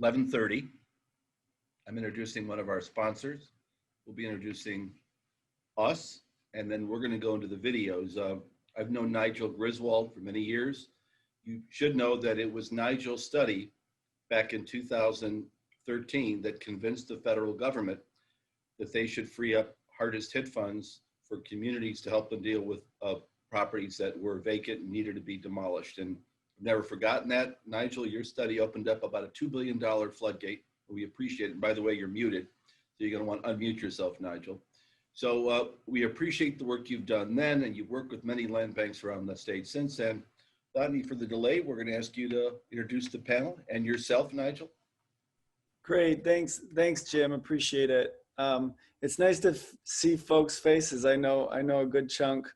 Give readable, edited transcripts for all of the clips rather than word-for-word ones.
11:30. I'm introducing one of our sponsors. We'll be introducing us, and then we're going to go into the videos. I've known Nigel Griswold for many years. You should know that it was Nigel's study back in 2013 that convinced the federal government that they should free up hardest hit funds for communities to help them deal with properties that were vacant and needed to be demolished. And I've never forgotten that. Nigel, your study opened up about a $2 billion floodgate. We appreciate it. By the way, you're muted, so you're going to want to unmute yourself, Nigel. So we appreciate the work you've done then, and you've worked with many land banks around the state since then. Without any further delay, we're going to ask you to introduce the panel and yourself, Nigel. Great, thanks, Jim. Appreciate it. It's nice to see folks' faces. I know a good chunk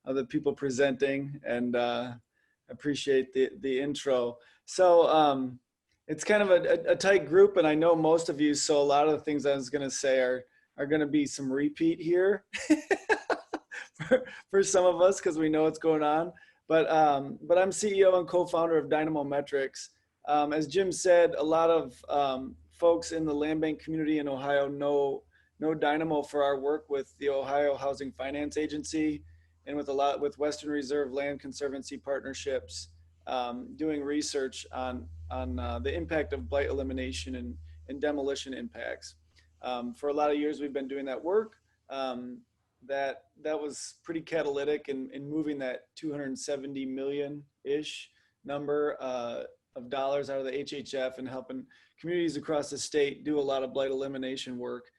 of the people presenting, and appreciate the intro. So it's kind of a tight group, and I know most of you. So a lot of the things I was going to say are going to be some repeat here for some of us because we know what's going on. But I'm CEO and co-founder of Dynamo Metrics. As Jim said, a lot of folks in the land bank community in Ohio know Dynamo for our work with the Ohio Housing Finance Agency and with Western Reserve Land Conservancy partnerships, doing research on the impact of blight elimination and demolition impacts. For a lot of years, we've been doing that work. That was pretty catalytic in moving that 270 million-ish number of dollars out of the HHF and helping communities across the state do a lot of blight elimination work.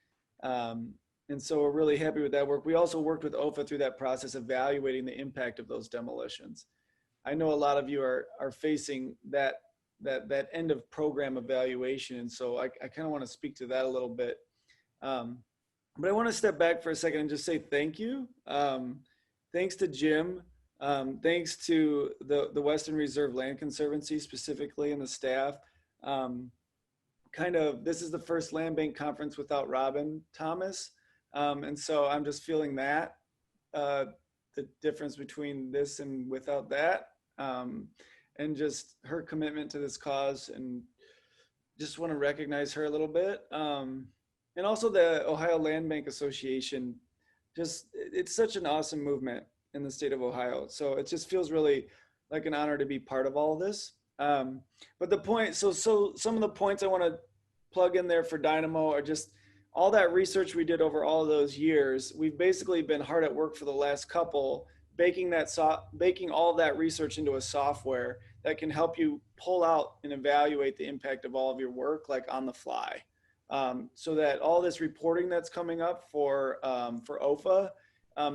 And so we're really happy with that work. We also worked with OFA through that process, evaluating the impact of those demolitions. I know a lot of you are facing that end of program evaluation, and so I kind of want to speak to that a little bit. But I want to step back for a second and just say thank you. Thanks to Jim. Thanks to the Western Reserve Land Conservancy specifically and the staff. This is the first land bank conference without Robin Thomas. And so I'm just feeling that, the difference between this and without that, and just her commitment to this cause, and just want to recognize her a little bit. And also the Ohio Land Bank Association, it's such an awesome movement in the state of Ohio. So it just feels really like an honor to be part of all of this. But the point, so some of the points I want to plug in there for Dynamo are just all that research we did over all of those years. We've basically been hard at work for the last couple, baking all of that research into a software that can help you pull out and evaluate the impact of all of your work, like on the fly. So that all this reporting that's coming up for OFA,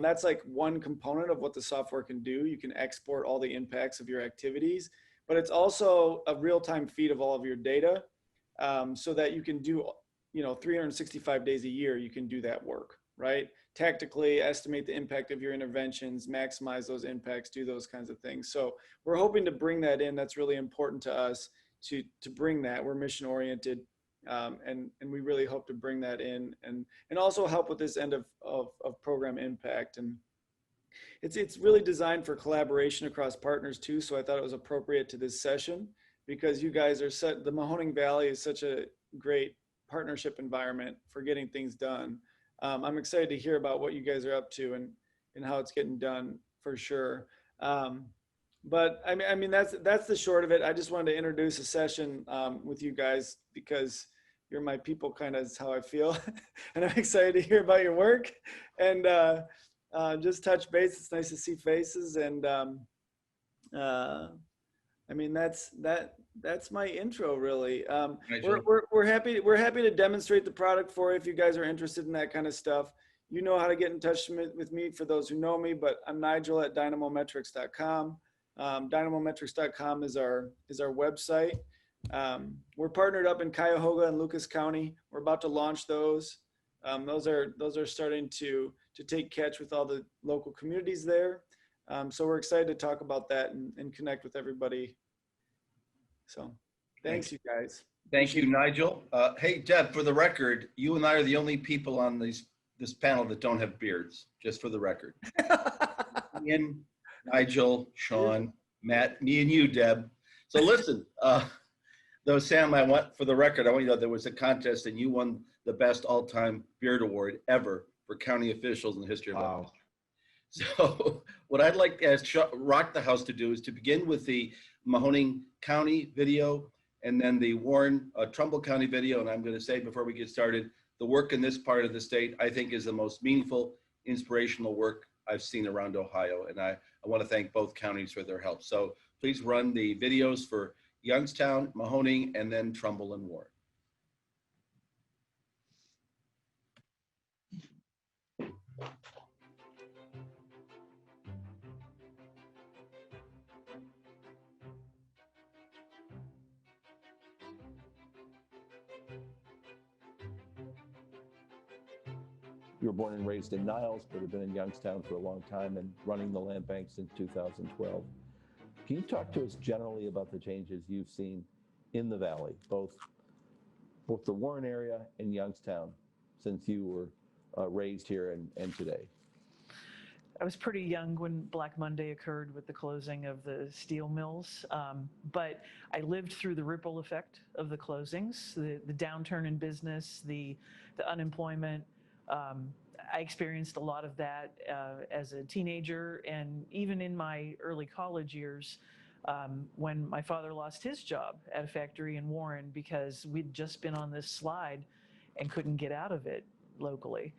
that's like one component of what the software can do. You can export all the impacts of your activities, but it's also a real-time feed of all of your data, so that you can do, 365 days a year, you can do that work, right? Tactically estimate the impact of your interventions, maximize those impacts, do those kinds of things. So we're hoping to bring that in. That's really important to us to bring that. We're mission oriented. And we really hope to bring that in and also help with this end of program impact. And it's really designed for collaboration across partners too. So I thought it was appropriate to this session because you guys are the Mahoning Valley is such a great partnership environment for getting things done. I'm excited to hear about what you guys are up to and how it's getting done for sure. But I mean that's the short of it. I just wanted to introduce a session with you guys because you're my people, kind of is how I feel, and I'm excited to hear about your work and just touch base. It's nice to see faces, and I mean that's my intro really. We're happy to demonstrate the product for you if you guys are interested in that kind of stuff. You know how to get in touch with me for those who know me, but I'm Nigel at dynamometrics.com. Dynamometrics.com is our website. We're partnered up in Cuyahoga and Lucas County. We're about to launch those. Those are starting to take catch with all the local communities there. So we're excited to talk about that and connect with everybody. So thanks you guys. Thank you, Nigel. Hey, Deb, for the record, you and I are the only people on this panel that don't have beards, just for the record. Ian, Nigel, Shawn, Matt, me and you, Deb. So listen, Though, Sam, I want, for the record, I want you to know there was a contest and you won the best all-time beard award ever for county officials in the history of Lebanon. Wow. So what I'd like to ask Rock the House to do is to begin with the Mahoning County video and then the Warren Trumbull County video. And I'm going to say before we get started, the work in this part of the state, I think, is the most meaningful, inspirational work I've seen around Ohio. And I want to thank both counties for their help. So please run the videos for Youngstown, Mahoning, and then Trumbull and Warren. You were born and raised in Niles, but have been in Youngstown for a long time and running the land bank since 2012. Can you talk to us generally about the changes you've seen in the valley, both the Warren area and Youngstown, since you were raised here and today? I was pretty young when Black Monday occurred with the closing of the steel mills, but I lived through the ripple effect of the closings, the downturn in business, the unemployment. I experienced a lot of that as a teenager, and even in my early college years when my father lost his job at a factory in Warren because we'd just been on this slide and couldn't get out of it locally.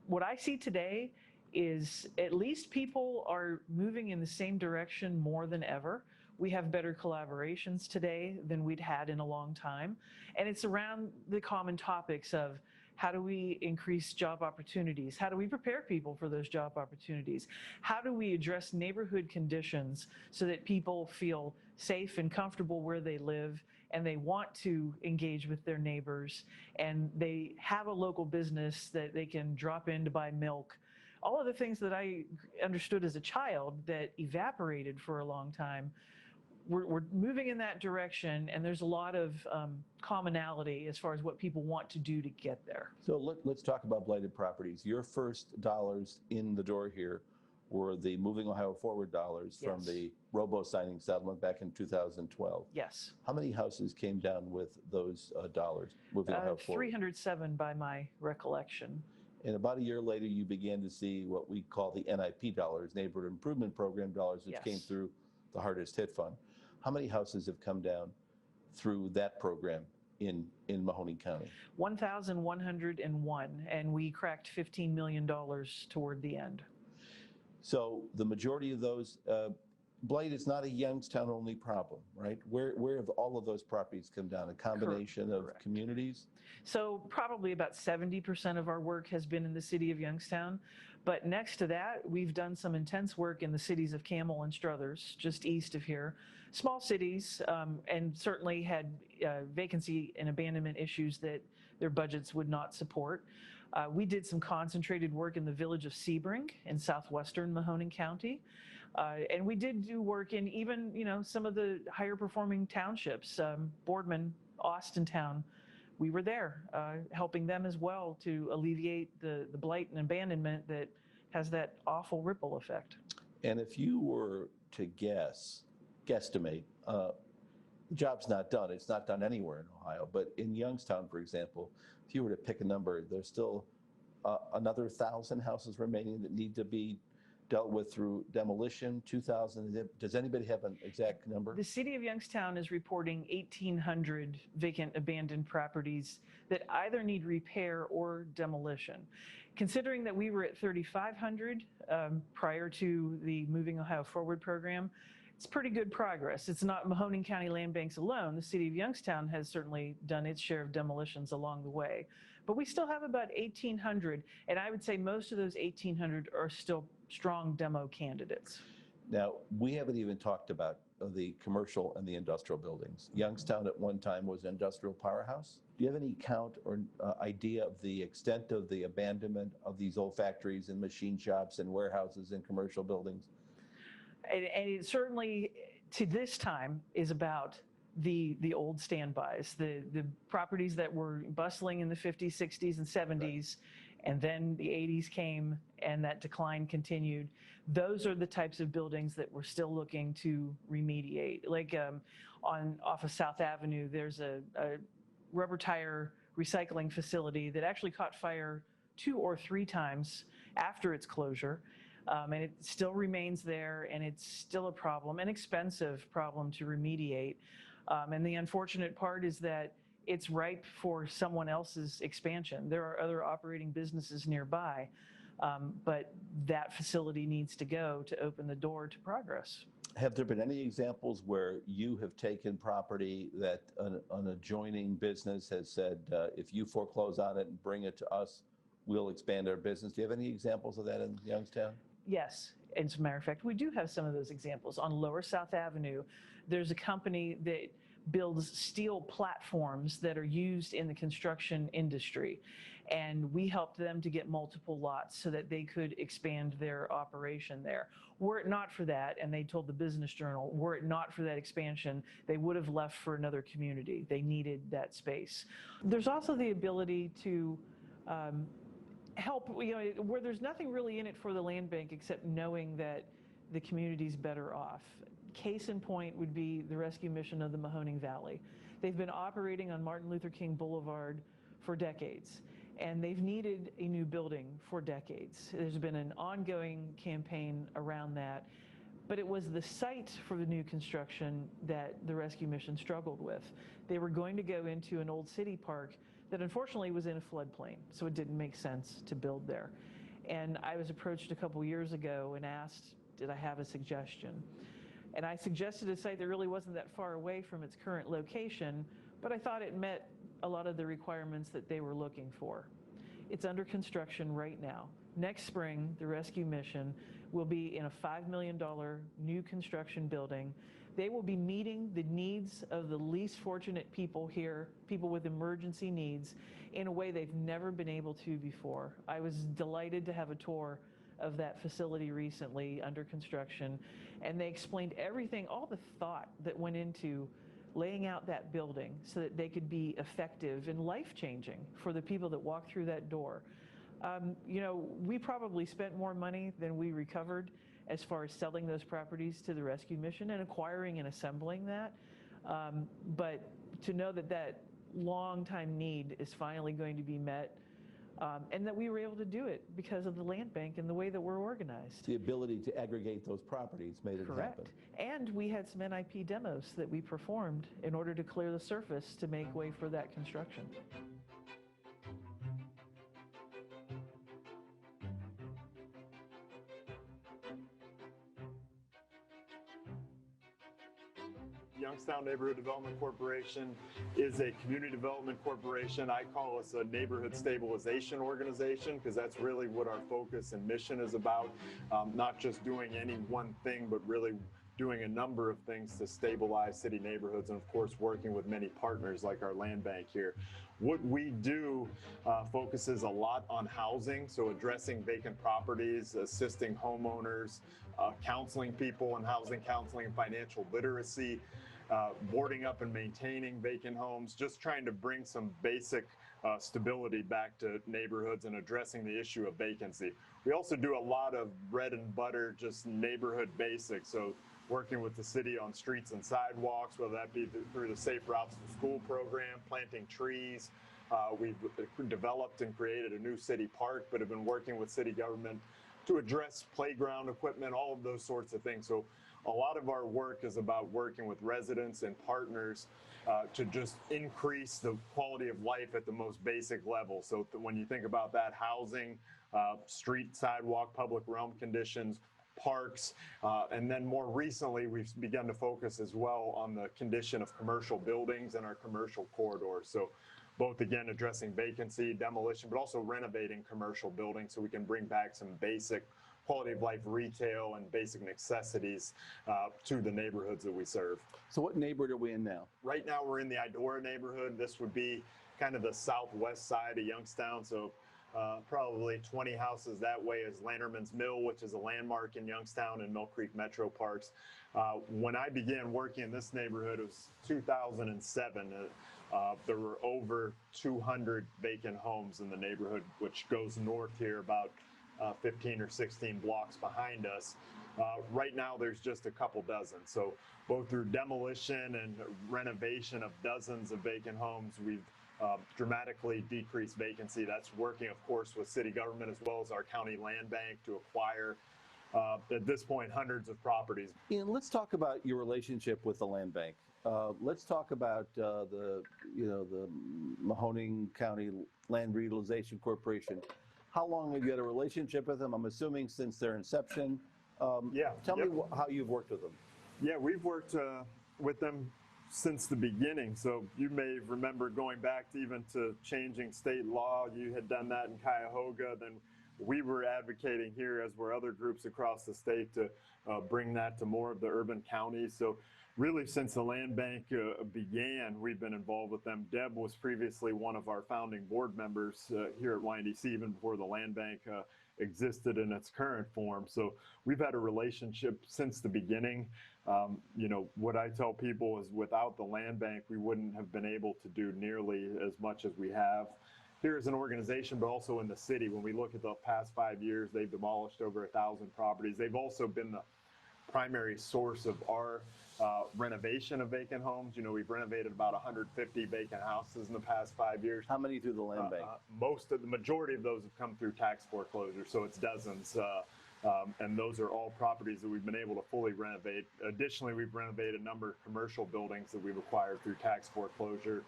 What I see today is at least people are moving in the same direction more than ever. We have better collaborations today than we'd had in a long time. And it's around the common topics of how do we increase job opportunities? How do we prepare people for those job opportunities? How do we address neighborhood conditions so that people feel safe and comfortable where they live and they want to engage with their neighbors and they have a local business that they can drop in to buy milk? All of the things that I understood as a child that evaporated for a long time, we're moving in that direction, and there's a lot of commonality as far as what people want to do to get there. So let's talk about blighted properties. Your first dollars in the door here were the Moving Ohio Forward dollars from Yes. the robo-signing settlement back in 2012. Yes. How many houses came down with those dollars, Moving Ohio Forward? 307 by my recollection. And about a year later, you began to see what we call the NIP dollars, Neighborhood Improvement Program dollars, which Yes. came through the Hardest Hit Fund. How many houses have come down through that program in Mahoning County? 1,101, and we cracked $15 million toward the end. So the majority of those, blight is not a Youngstown only problem, right? Where have all of those properties come down? A combination of Correct. communities? So probably about 70% of our work has been in the city of Youngstown. But next to that, we've done some intense work in the cities of Camel and Struthers, just east of here. Small cities, and certainly had vacancy and abandonment issues that their budgets would not support. We did some concentrated work in the village of Sebring in southwestern Mahoning County. And we did do work in even, some of the higher performing townships, Boardman, Austintown. We were there helping them as well to alleviate the blight and abandonment that has that awful ripple effect. And if you were to guesstimate, the job's not done. It's not done anywhere in Ohio. But in Youngstown, for example, if you were to pick a number, there's still another 1,000 houses remaining that need to be dealt with through demolition, 2,000. Does anybody have an exact number? The city of Youngstown is reporting 1,800 vacant abandoned properties that either need repair or demolition. Considering that we were at 3,500 prior to the Moving Ohio Forward program, it's pretty good progress. It's not Mahoning County Land Banks alone. The city of Youngstown has certainly done its share of demolitions along the way. But we still have about 1,800, and I would say most of those 1,800 are still strong demo candidates. Now, we haven't even talked about the commercial and the industrial buildings. Youngstown at one time was an industrial powerhouse. Do you have any count or idea of the extent of the abandonment of these old factories and machine shops and warehouses and commercial buildings? And it certainly, to this time, is about the old standbys, the properties that were bustling in the 50s, 60s, and 70s, And then the 80s came and that decline continued. Those are the types of buildings that we're still looking to remediate. Like off of South Avenue, there's a rubber tire recycling facility that actually caught fire 2 or 3 times after its closure. And it still remains there, and it's still a problem, an expensive problem to remediate. And the unfortunate part is that it's ripe for someone else's expansion. There are other operating businesses nearby, but that facility needs to go to open the door to progress. Have there been any examples where you have taken property that an adjoining business has said, if you foreclose on it and bring it to us, we'll expand our business? Do you have any examples of that in Youngstown? Yes, as a matter of fact, we do have some of those examples. On Lower South Avenue, there's a company that builds steel platforms that are used in the construction industry. And we helped them to get multiple lots so that they could expand their operation there. Were it not for that, and they told the Business Journal, were it not for that expansion, they would have left for another community. They needed that space. There's also the ability to help, where there's nothing really in it for the land bank except knowing that the community's better off. Case in point would be the rescue mission of the Mahoning Valley. They've been operating on Martin Luther King Boulevard for decades, and they've needed a new building for decades. There's been an ongoing campaign around that, but it was the site for the new construction that the rescue mission struggled with. They were going to go into an old city park that unfortunately was in a floodplain, so it didn't make sense to build there. And I was approached a couple years ago and asked, did I have a suggestion? And I suggested a site that really wasn't that far away from its current location, but I thought it met a lot of the requirements that they were looking for. It's under construction right now. Next spring, the rescue mission will be in a $5 million new construction building. They will be meeting the needs of the least fortunate people here, people with emergency needs, in a way they've never been able to before. I was delighted to have a tour of that facility recently under construction, and they explained everything, all the thought that went into laying out that building so that they could be effective and life-changing for the people that walk through that door. We probably spent more money than we recovered as far as selling those properties to the rescue mission and acquiring and assembling that. But to know that that long-time need is finally going to be met, and that we were able to do it because of the land bank and the way that we're organized. The ability to aggregate those properties made it Correct. happen. And we had some NIP demos that we performed in order to clear the surface to make way for that construction. Youngstown Neighborhood Development Corporation is a community development corporation. I call us a neighborhood stabilization organization because that's really what our focus and mission is about. Not just doing any one thing, but really doing a number of things to stabilize city neighborhoods, and of course working with many partners like our land bank here. What we do focuses a lot on housing, so addressing vacant properties, assisting homeowners, counseling people in housing counseling, financial literacy, boarding up and maintaining vacant homes, just trying to bring some basic stability back to neighborhoods and addressing the issue of vacancy. We also do a lot of bread and butter, just neighborhood basics. So working with the city on streets and sidewalks, whether that be through the Safe Routes to School program, planting trees. We've developed and created a new city park, but have been working with city government to address playground equipment, all of those sorts of things. So a lot of our work is about working with residents and partners to just increase the quality of life at the most basic level. So when you think about that, housing, street, sidewalk, public realm conditions, parks, and then more recently we've begun to focus as well on the condition of commercial buildings and our commercial corridors. So both, again, addressing vacancy, demolition, but also renovating commercial buildings so we can bring back some basic quality of life retail and basic necessities to the neighborhoods that we serve. So what neighborhood are we in now? Right now we're in the Idora neighborhood. This would be kind of the southwest side of Youngstown. So probably 20 houses that way is Lanterman's Mill, which is a landmark in Youngstown and Mill Creek Metro Parks. When I began working in this neighborhood, it was 2007. There were over 200 vacant homes in the neighborhood, which goes north here about 15 or 16 blocks behind us. Right now, there's just a couple dozen. So both through demolition and renovation of dozens of vacant homes, we've dramatically decreased vacancy. That's working, of course, with city government as well as our county land bank to acquire, at this point, hundreds of properties. Ian, let's talk about your relationship with the land bank. Let's talk about the Mahoning County Land Reutilization Corporation. How long have you had a relationship with them? I'm assuming since their inception. Yeah. Tell me how you've worked with them. Yeah, we've worked with them since the beginning. So you may remember going back to even to changing state law. You had done that in Cuyahoga. Then we were advocating here, as were other groups across the state, to bring that to more of the urban counties. So really, since the land bank began, we've been involved with them. Deb was previously one of our founding board members here at YNDC, even before the land bank existed in its current form. So we've had a relationship since the beginning. What I tell people is without the land bank, we wouldn't have been able to do nearly as much as we have here as an organization, but also in the city. When we look at the past 5 years, they've demolished over 1,000 properties. They've also been the primary source of our renovation of vacant homes. We've renovated about 150 vacant houses in the past 5 years. How many through the land bank? The majority of those have come through tax foreclosure, so it's dozens. And those are all properties that we've been able to fully renovate. Additionally, we've renovated a number of commercial buildings that we've acquired through tax foreclosure.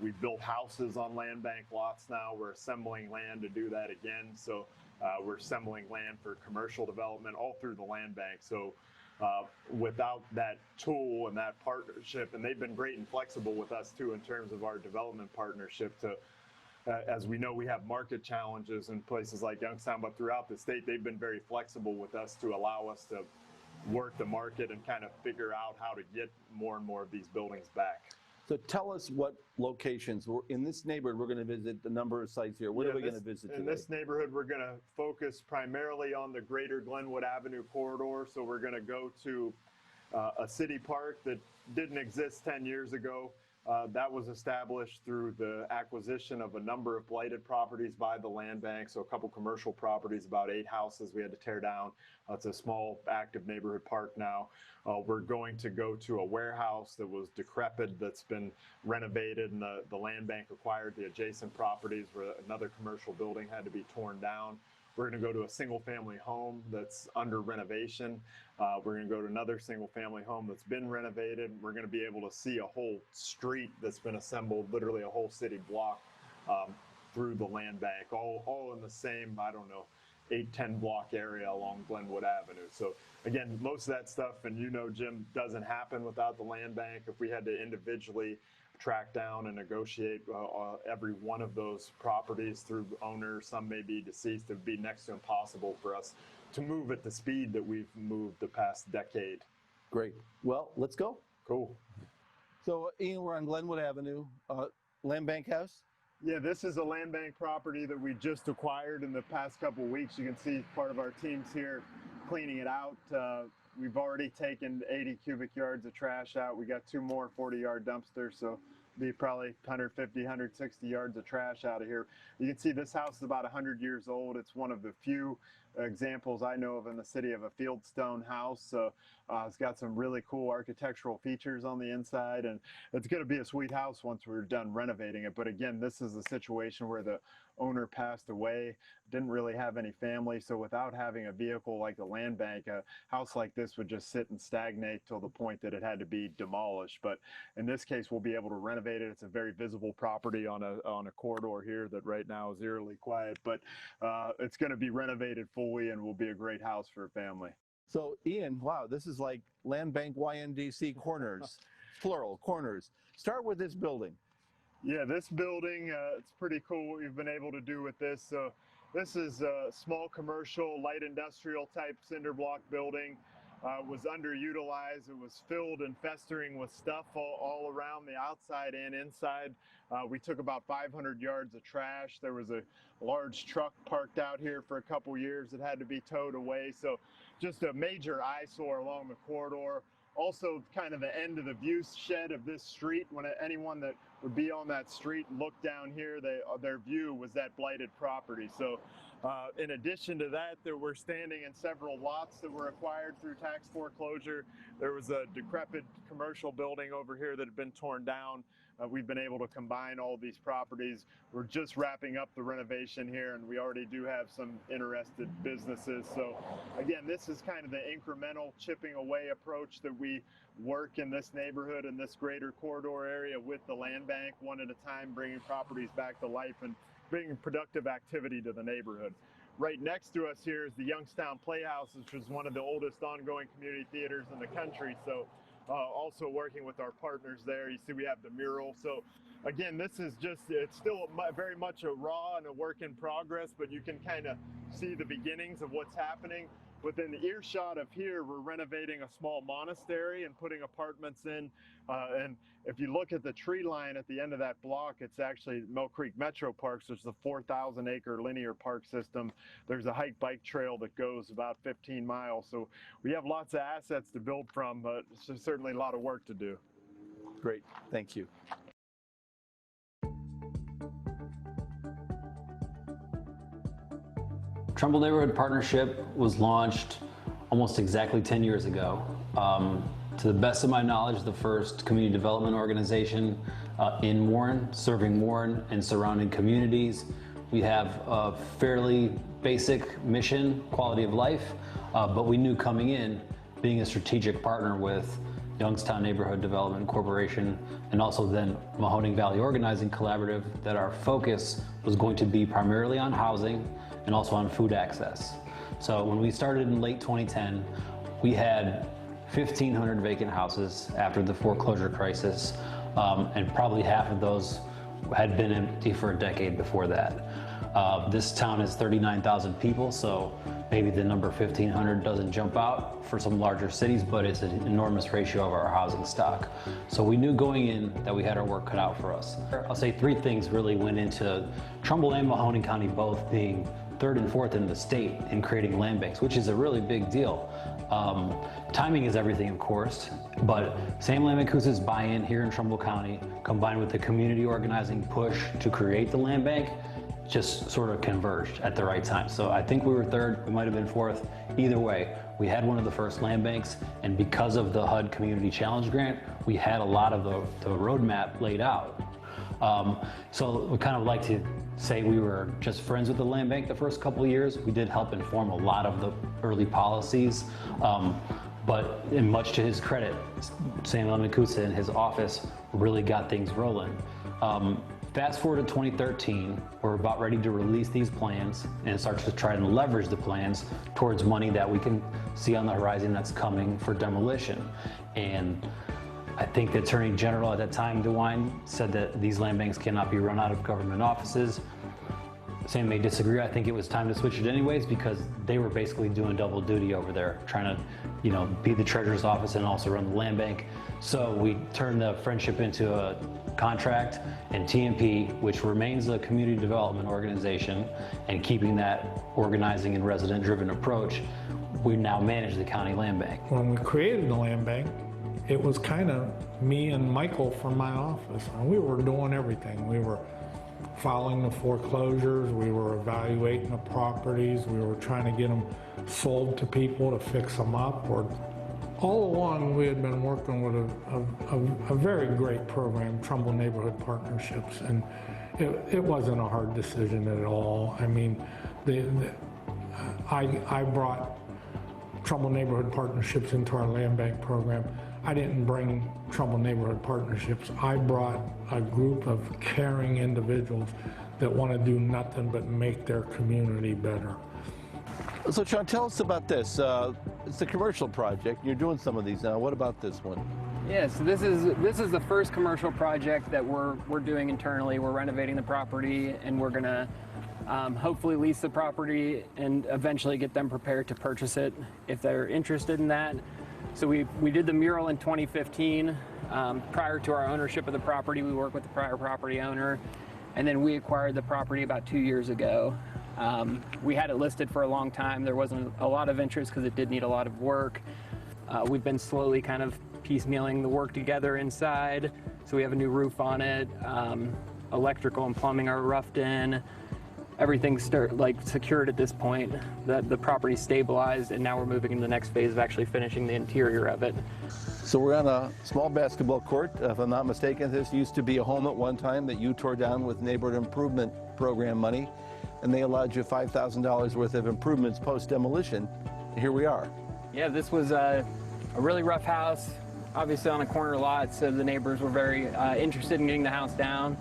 We've built houses on land bank lots now. We're assembling land to do that again. So we're assembling land for commercial development all through the land bank. So without that tool and that partnership, and they've been great and flexible with us too in terms of our development partnership to, as we know, we have market challenges in places like Youngstown, but throughout the state, they've been very flexible with us to allow us to work the market and kind of figure out how to get more and more of these buildings back. So tell us what locations. In this neighborhood, we're going to visit a number of sites here. What are we going to visit today? In this neighborhood, we're going to focus primarily on the greater Glenwood Avenue corridor. So we're going to go to a city park that didn't exist 10 years ago. That was established through the acquisition of a number of blighted properties by the land bank. So a couple commercial properties, about 8 houses we had to tear down. It's a small active neighborhood park now. We're going to go to a warehouse that was decrepit that's been renovated, and the land bank acquired the adjacent properties where another commercial building had to be torn down. We're going to go to a single family home that's under renovation. We're going to go to another single family home that's been renovated. We're going to be able to see a whole street that's been assembled, literally a whole city block through the land bank, all in the same, 8-10 block area along Glenwood Avenue. So again, most of that stuff, and Jim, doesn't happen without the land bank. If we had to individually track down and negotiate every one of those properties through owners, some may be deceased, it would be next to impossible for us to move at the speed that we've moved the past decade. Great. Well, let's go. Cool. So Ian, we're on Glenwood Avenue, land bank house. Yeah, this is a land bank property that we just acquired in the past couple of weeks. You can see part of our team's here cleaning it out. We've already taken 80 cubic yards of trash out. We got 2 more 40-yard dumpsters, so be probably 150, 160 yards of trash out of here. You can see this house is about 100 years old. It's one of the few examples I know of in the city of a fieldstone house. It's got some really cool architectural features on the inside, and it's going to be a sweet house once we're done renovating it. But again, this is a situation where the owner passed away, didn't really have any family, so without having a vehicle like the land bank, a house like this would just sit and stagnate till the point that it had to be demolished. But in this case, we'll be able to renovate it. It's a very visible property on a corridor here that right now is eerily quiet, but it's going to be renovated fully and will be a great house for a family. So Ian, wow, this is like land bank YNDC corners, plural corners. Start with this building. Yeah, this building, it's pretty cool what we've been able to do with this. So this is a small commercial, light industrial type cinder block building. was underutilized. It was filled and festering with stuff all around the outside and inside. We took about 500 yards of trash. There was a large truck parked out here for a couple years that had to be towed away. So just a major eyesore along the corridor. Also kind of the end of the view shed of this street. When anyone that would be on that street looked down here, their view was that blighted property. So in addition to that, there were standing in several lots that were acquired through tax foreclosure. There was a decrepit commercial building over here that had been torn down. We've been able to combine all these properties. We're just wrapping up the renovation here, and we already do have some interested businesses. So again, this is kind of the incremental chipping away approach that we work in this neighborhood and this greater corridor area with the land bank, one at a time, bringing properties back to life and bringing productive activity to the neighborhood. Right next to us here is the Youngstown Playhouse, which is one of the oldest ongoing community theaters in the country. So also working with our partners there. You see we have the mural. So again, this is just, it's still very much a raw and a work in progress, but you can kind of see the beginnings of what's happening. Within the earshot of here, we're renovating a small monastery and putting apartments in. And if you look at the tree line at the end of that block, it's actually Mill Creek Metro Parks. There's a 4,000 acre linear park system. There's a hike bike trail that goes about 15 miles. So we have lots of assets to build from, but it's certainly a lot of work to do. Great, thank you. Trumbull Neighborhood Partnership was launched almost exactly 10 years ago. To the best of my knowledge, the first community development organization in Warren, serving Warren and surrounding communities. We have a fairly basic mission, quality of life, but we knew coming in, being a strategic partner with Youngstown Neighborhood Development Corporation and also then Mahoning Valley Organizing Collaborative, that our focus was going to be primarily on housing and also on food access. So when we started in late 2010, we had 1,500 vacant houses after the foreclosure crisis, and probably half of those had been empty for a decade before that. This town is 39,000 people, so maybe the number 1,500 doesn't jump out for some larger cities, but it's an enormous ratio of our housing stock. So we knew going in that we had our work cut out for us. I'll say three things really went into Trumbull and Mahoning County both being third and fourth in the state in creating land banks, which is a really big deal. Timing is everything, of course, but Sam Lamacusa's buy-in here in Trumbull County, combined with the community organizing push to create the land bank, just sort of converged at the right time. So I think we were third, we might have been fourth. Either way, we had one of the first land banks, and because of the HUD Community Challenge Grant, we had a lot of the roadmap laid out. So we kind of like to say we were just friends with the land bank the first couple of years. We did help inform a lot of the early policies, but in much to his credit, Sam Lamacusa and his office really got things rolling. Fast forward to 2013, we're about ready to release these plans and start to try and leverage the plans towards money that we can see on the horizon that's coming for demolition. And I think the Attorney General at that time, DeWine, said that these land banks cannot be run out of government offices. Sam may disagree. I think it was time to switch it anyways because they were basically doing double duty over there, trying to, be the treasurer's office and also run the land bank. So we turned the friendship into a contract, and TNP, which remains a community development organization, and keeping that organizing and resident-driven approach, we now manage the county land bank. When we created the land bank, it was kind of me and Michael from my office. And we were doing everything. We were filing the foreclosures, we were evaluating the properties, we were trying to get them sold to people to fix them up. Or all along, we had been working with a very great program, Trumbull Neighborhood Partnerships, and it wasn't a hard decision at all. I mean, I brought Trumbull Neighborhood Partnerships into our land bank program. I didn't bring Trumbull Neighborhood Partnerships. I brought a group of caring individuals that want to do nothing but make their community better. So Shawn, tell us about this. It's a commercial project. You're doing some of these now. What about this one? Yeah, so this is the first commercial project that we're doing internally. We're renovating the property, and we're gonna hopefully lease the property and eventually get them prepared to purchase it if they're interested in that. So we did the mural in 2015. Prior to our ownership of the property, we worked with the prior property owner, and then we acquired the property about 2 years ago. We had it listed for a long time. There wasn't a lot of interest because it did need a lot of work. We've been slowly kind of piecemealing the work together inside. So we have a new roof on it. Electrical and plumbing are roughed in. Everything's secured at this point. The property's stabilized, and now we're moving into the next phase of actually finishing the interior of it. So we're on a small basketball court. If I'm not mistaken, this used to be a home at one time that you tore down with neighborhood improvement program money, and they allowed you $5,000 worth of improvements post-demolition. Here we are. Yeah, this was a really rough house, obviously on a corner lot, so the neighbors were very interested in getting the house down.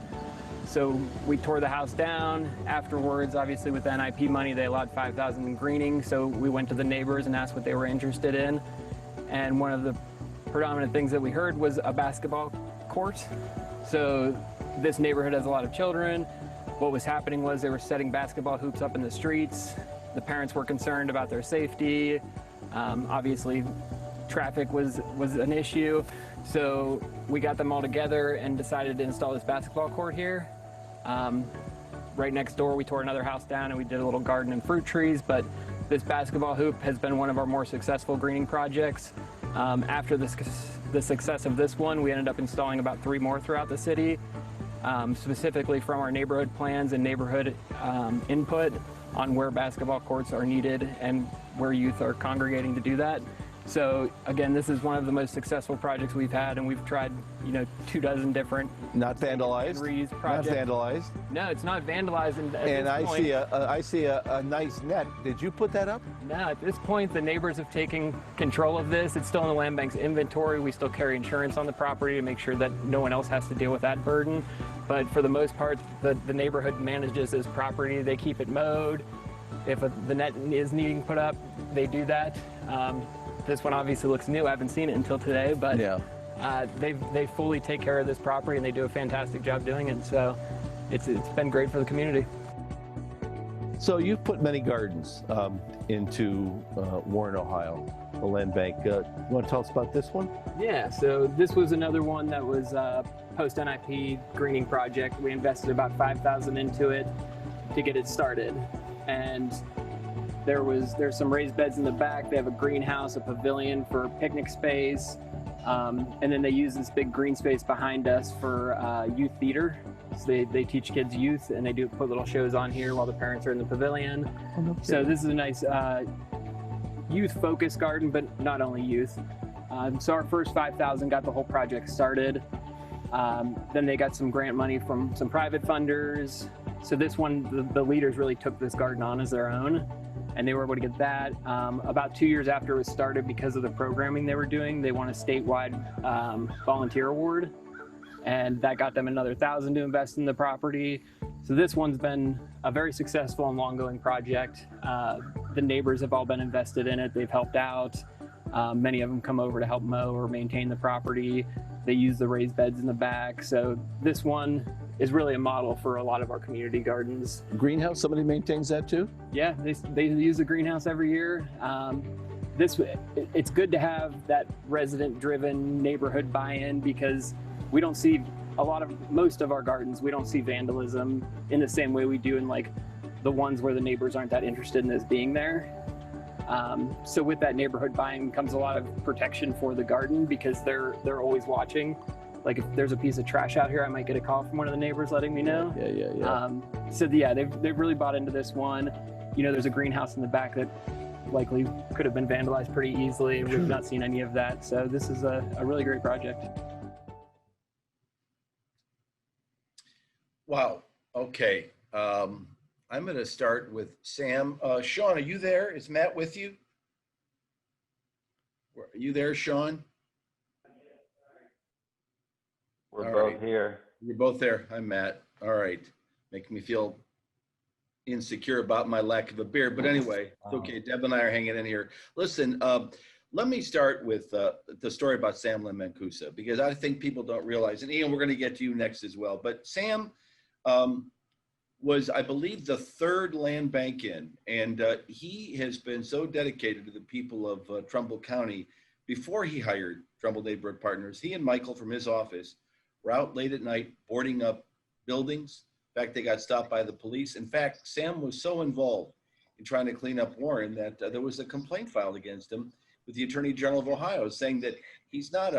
So we tore the house down. Afterwards, obviously with the NIP money, they allowed $5,000 in greening, so we went to the neighbors and asked what they were interested in. And one of the predominant things that we heard was a basketball court. So this neighborhood has a lot of children. What was happening was they were setting basketball hoops up in the streets. The parents were concerned about their safety. Obviously, traffic was an issue. So we got them all together and decided to install this basketball court here. Right next door, we tore another house down and we did a little garden and fruit trees, but this basketball hoop has been one of our more successful greening projects. After the success of this one, we ended up installing about 3 more throughout the city, specifically from our neighborhood plans and neighborhood input on where basketball courts are needed and where youth are congregating to do that. So again, this is one of the most successful projects we've had, and we've tried, 24 different Not vandalized. reuse projects. Not vandalized. No, it's not vandalized. And I see a nice net. Did you put that up? No, at this point, the neighbors have taken control of this. It's still in the land bank's inventory. We still carry insurance on the property to make sure that no one else has to deal with that burden. But for the most part, the neighborhood manages this property. They keep it mowed. If the net is needing put up, they do that. This one obviously looks new. I haven't seen it until today, but Yeah. They fully take care of this property and they do a fantastic job doing it. So it's been great for the community. So you've put many gardens into Warren, Ohio, the land bank. You want to tell us about this one? Yeah, so this was another one that was a post-NIP greening project. We invested about $5,000 into it to get it started. And there's some raised beds in the back. They have a greenhouse, a pavilion for picnic space. And then they use this big green space behind us for youth theater. So they teach kids youth, and they put little shows on here while the parents are in the pavilion. So this is a nice youth-focused garden, but not only youth. So our first $5,000 got the whole project started. Then they got some grant money from some private funders. So this one, the leaders really took this garden on as their own, and they were able to get that. About 2 years after it was started, because of the programming they were doing, they won a statewide volunteer award, and that got them another $1,000 to invest in the property. So this one's been a very successful and long-going project. The neighbors have all been invested in it. They've helped out. Many of them come over to help mow or maintain the property. They use the raised beds in the back. So this one is really a model for a lot of our community gardens. Greenhouse, somebody maintains that too? Yeah, they use the greenhouse every year. It's good to have that resident-driven neighborhood buy-in, because we don't see most of our gardens, we don't see vandalism in the same way we do in like the ones where the neighbors aren't that interested in this being there. So with that neighborhood buy-in comes a lot of protection for the garden, because they're always watching. Like if there's a piece of trash out here, I might get a call from one of the neighbors letting me know. Yeah. They've really bought into this one. There's a greenhouse in the back that likely could have been vandalized pretty easily. We've not seen any of that. So this is a really great project. Wow. Okay. I'm going to start with Sam. Shawn, are you there? Is Matt with you? Are you there, Shawn? We're All both right. here. You're both there. I'm Matt. All right. Making me feel insecure about my lack of a beer. But anyway, it's okay. Deb and I are hanging in here. Listen, let me start with the story about Sam Mancusa, because I think people don't realize, and Ian, we're going to get to you next as well. But Sam was, I believe, the third land bank in, and he has been so dedicated to the people of Trumbull County. Before he hired Trumbull Neighborhood Partners, he and Michael from his office were out late at night boarding up buildings. In fact, they got stopped by the police. In fact, Sam was so involved in trying to clean up Warren that there was a complaint filed against him with the Attorney General of Ohio, saying that he's not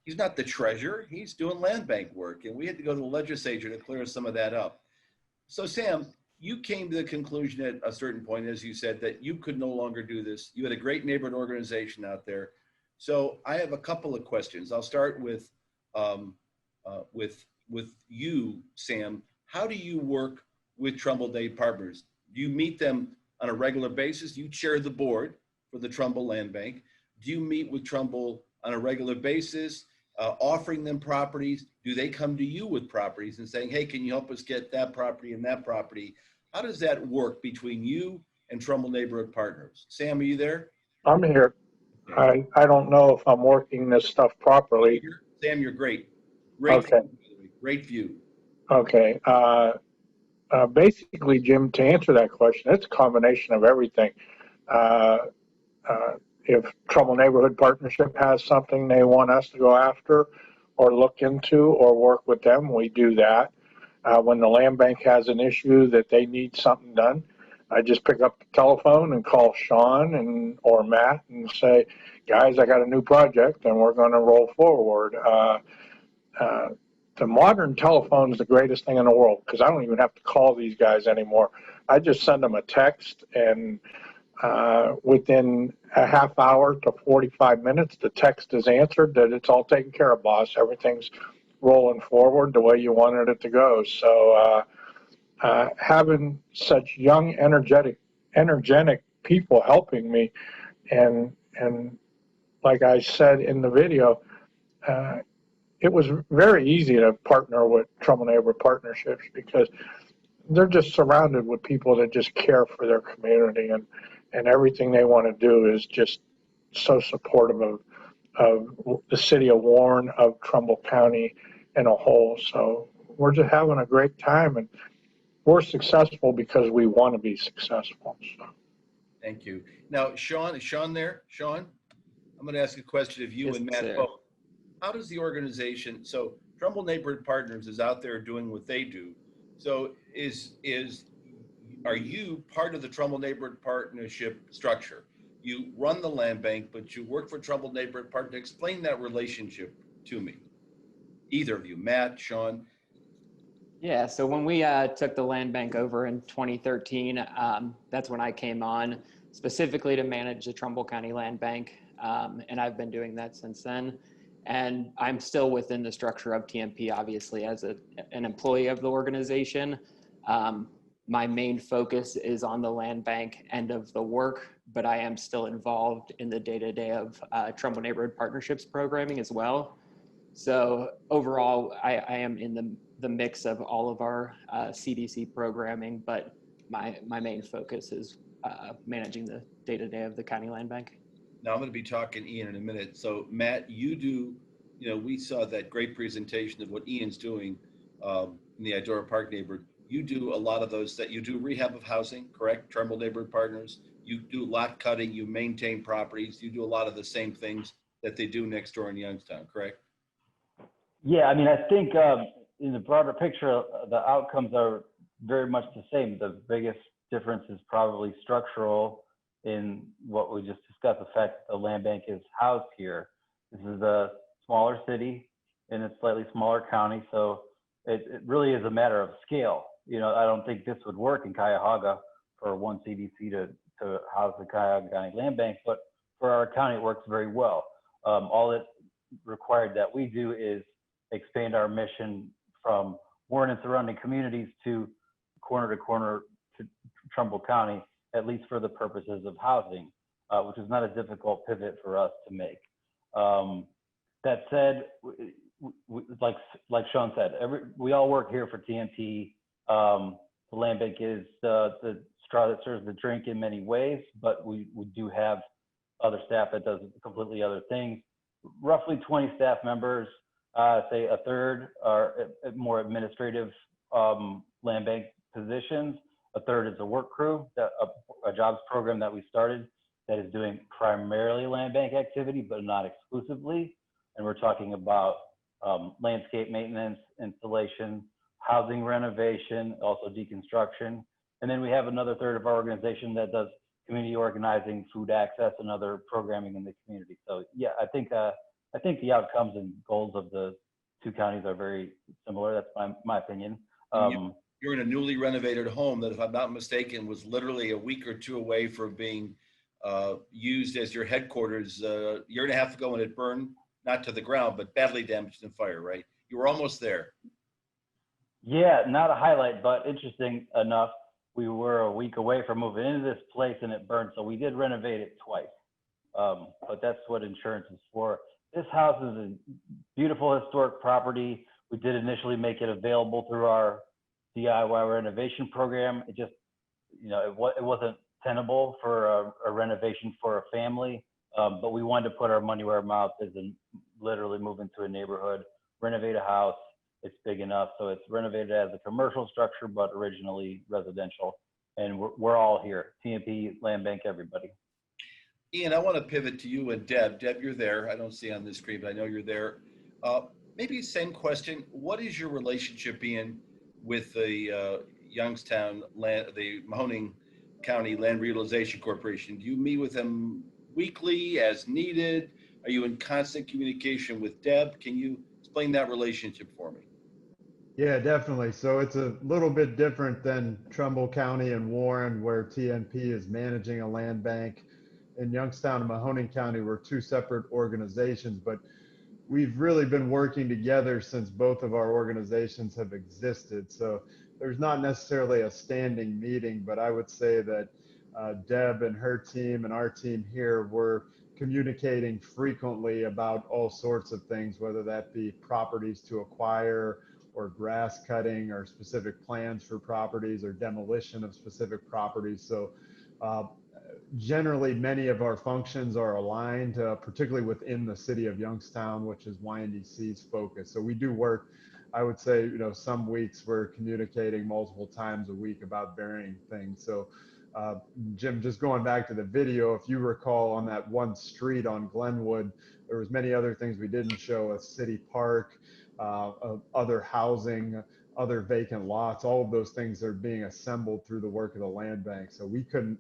the treasurer, he's doing land bank work. And we had to go to the legislature to clear some of that up. So Sam, you came to the conclusion at a certain point, as you said, that you could no longer do this. You had a great neighborhood organization out there. So I have a couple of questions. I'll start with you, Sam. How do you work with Trumbull Day Partners? Do you meet them on a regular basis? You chair the board for the Trumbull Land Bank. Do you meet with Trumbull on a regular basis, offering them properties? Do they come to you with properties and saying, hey, can you help us get that property and that property? How does that work between you and Trumbull Neighborhood Partners? Sam, are you there? I'm here. I don't know if I'm working this stuff properly. Sam, you're great. Great. Okay. View, great view. Okay. Basically, Jim, to answer that question, it's a combination of everything. If Trumbull Neighborhood Partnership has something they want us to go after or look into or work with them, we do that. When the land bank has an issue that they need something done, I just pick up the telephone and call Shawn or Matt and say, guys, I got a new project and we're going to roll forward. The modern telephone is the greatest thing in the world because I don't even have to call these guys anymore. I just send them a text, and within a half hour to 45 minutes, the text is answered that it's all taken care of, boss. Everything's rolling forward the way you wanted it to go. So having such young, energetic people helping me, and like I said in the video, it was very easy to partner with Trumbull Neighborhood Partnerships because they're just surrounded with people that just care for their community, and everything they want to do is just so supportive of the city of Warren, of Trumbull County in a whole. So we're just having a great time, and we're successful because we want to be successful. So. Thank you. Now, Shawn, is Shawn there? Shawn, I'm going to ask a question of you Yes, and Matt sir. both. How does the organization, so Trumbull Neighborhood Partners is out there doing what they do. So are you part of the Trumbull Neighborhood Partnership structure? You run the land bank, but you work for Trumbull Neighborhood Partners. Explain that relationship to me. Either of you, Matt, Shawn. Yeah, so when we took the land bank over in 2013, that's when I came on specifically to manage the Trumbull County Land Bank, and I've been doing that since then. And I'm still within the structure of TMP, obviously, as an employee of the organization. My main focus is on the land bank end of the work, but I am still involved in the day-to-day of Trumbull Neighborhood Partnerships programming as well. So overall, I am in the mix of all of our CDC programming, but my main focus is managing the day-to-day of the county land bank. Now I'm going to be talking Ian in a minute. So Matt, you do, we saw that great presentation of what Ian's doing in the Idora Park neighborhood. You do a lot of those, that you do rehab of housing, correct? Trumbull Neighborhood Partners. You do lot cutting, you maintain properties. You do a lot of the same things that they do next door in Youngstown, correct? Yeah, I mean, I think in the broader picture, the outcomes are very much the same. The biggest difference is probably structural in what we just discussed, the fact that the land bank is housed here. This is a smaller city in a slightly smaller county, so it really is a matter of scale. I don't think this would work in Cuyahoga for one CDC to house the Cuyahoga County Land Bank, but for our county, it works very well. All it required that we do is expand our mission from Warren and surrounding communities to corner to Trumbull County, at least for the purposes of housing, which is not a difficult pivot for us to make. That said, like Shawn said, we all work here for TMP. The land bank is the straw that serves the drink in many ways, but we do have other staff that does completely other things. Roughly 20 staff members, say a third are more administrative land bank positions. A third is a work crew, a jobs program that we started that is doing primarily land bank activity, but not exclusively. And we're talking about landscape maintenance, installation, housing renovation, also deconstruction. And then we have another third of our organization that does community organizing, food access, and other programming in the community. So yeah, I think the outcomes and goals of the two counties are very similar. That's my opinion. You're in a newly renovated home that, if I'm not mistaken, was literally a week or two away from being used as your headquarters a year and a half ago, and it burned, not to the ground, but badly damaged in fire, right? You were almost there. Yeah, not a highlight, but interesting enough, we were a week away from moving into this place and it burned. So we did renovate it twice. But that's what insurance is for. This house is a beautiful historic property. We did initially make it available through our DIY renovation program. It just, it wasn't tenable for a renovation for a family. But we wanted to put our money where our mouth is and literally move into a neighborhood, renovate a house. It's big enough, so it's renovated as a commercial structure, but originally residential. And we're all here, TMP, Land Bank, everybody. Ian, I want to pivot to you and Deb. Deb, you're there. I don't see on this screen, but I know you're there. Maybe same question. What is your relationship, Ian, with the Youngstown land, the Mahoning County Land Reutilization Corporation? Do you meet with them weekly as needed? Are you in constant communication with Deb? Can you explain that relationship for me? Yeah, definitely. So it's a little bit different than Trumbull County and Warren, where TNP is managing a land bank. In Youngstown and Mahoning County, we're two separate organizations, but we've really been working together since both of our organizations have existed. So there's not necessarily a standing meeting, but I would say that Deb and her team and our team here were communicating frequently about all sorts of things, whether that be properties to acquire or grass cutting or specific plans for properties or demolition of specific properties. So generally many of our functions are aligned, particularly within the city of Youngstown, which is YNDC's focus. So we do work, I would say, some weeks we're communicating multiple times a week about varying things. So Jim, just going back to the video, if you recall on that one street on Glenwood, there was many other things we didn't show, a city park, other housing, other vacant lots. All of those things are being assembled through the work of the land bank. So we couldn't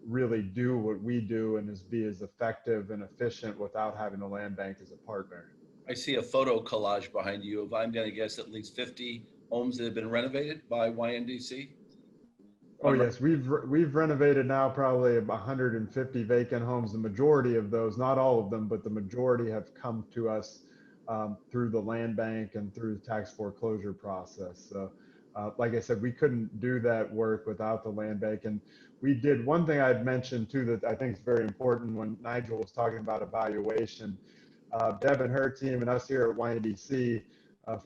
really do what we do and be as effective and efficient without having the land bank as a partner. I see a photo collage behind you of, I'm going to guess, at least 50 homes that have been renovated by YNDC. Oh yes, we've renovated now probably 150 vacant homes. The majority of those, not all of them, but the majority have come to us through the land bank and through the tax foreclosure process. So like I said, we couldn't do that work without the land bank. And we did one thing I'd mentioned too that I think is very important when Nigel was talking about evaluation. Deb and her team and us here at YNDC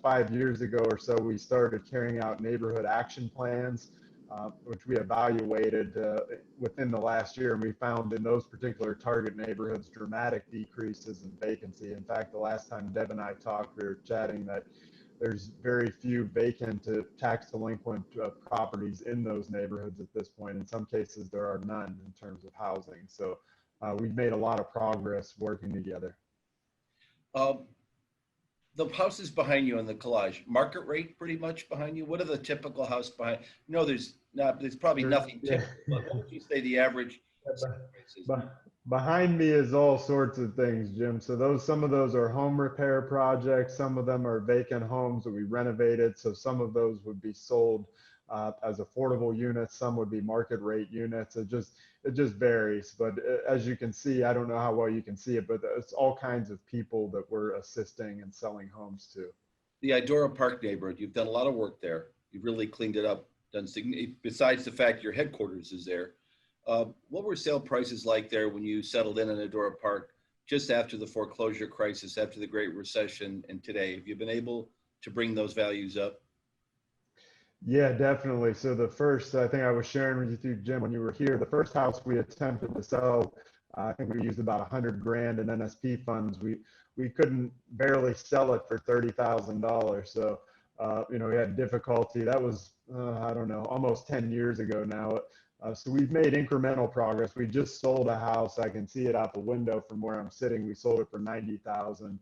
5 years ago or so, we started carrying out neighborhood action plans, which we evaluated within the last year, and we found in those particular target neighborhoods dramatic decreases in vacancy. In fact, the last time Deb and I talked, we were chatting that there's very few vacant tax delinquent properties in those neighborhoods at this point. In some cases, there are none in terms of housing. So we've made a lot of progress working together. The houses behind you in the collage, market rate pretty much behind you? What are the typical house behind? No, there's probably nothing typical, but what would you say the average is? Behind me is all sorts of things, Jim. So some of those are home repair projects. Some of them are vacant homes that we renovated. So some of those would be sold as affordable units. Some would be market rate units. It just varies. But as you can see, I don't know how well you can see it, but it's all kinds of people that we're assisting and selling homes to. The Idora Park neighborhood, you've done a lot of work there. You've really cleaned it up. Besides the fact your headquarters is there. What were sale prices like there when you settled in Debora Park just after the foreclosure crisis, after the Great Recession, and today? Have you been able to bring those values up? Yeah, definitely. So the first, I think I was sharing with you, Jim, when you were here, the first house we attempted to sell, I think we used about 100 grand in NSP funds. We couldn't barely sell it for $30,000. So we had difficulty. That was, I don't know, almost 10 years ago now. So we've made incremental progress. We just sold a house. I can see it out the window from where I'm sitting. We sold it for $90,000,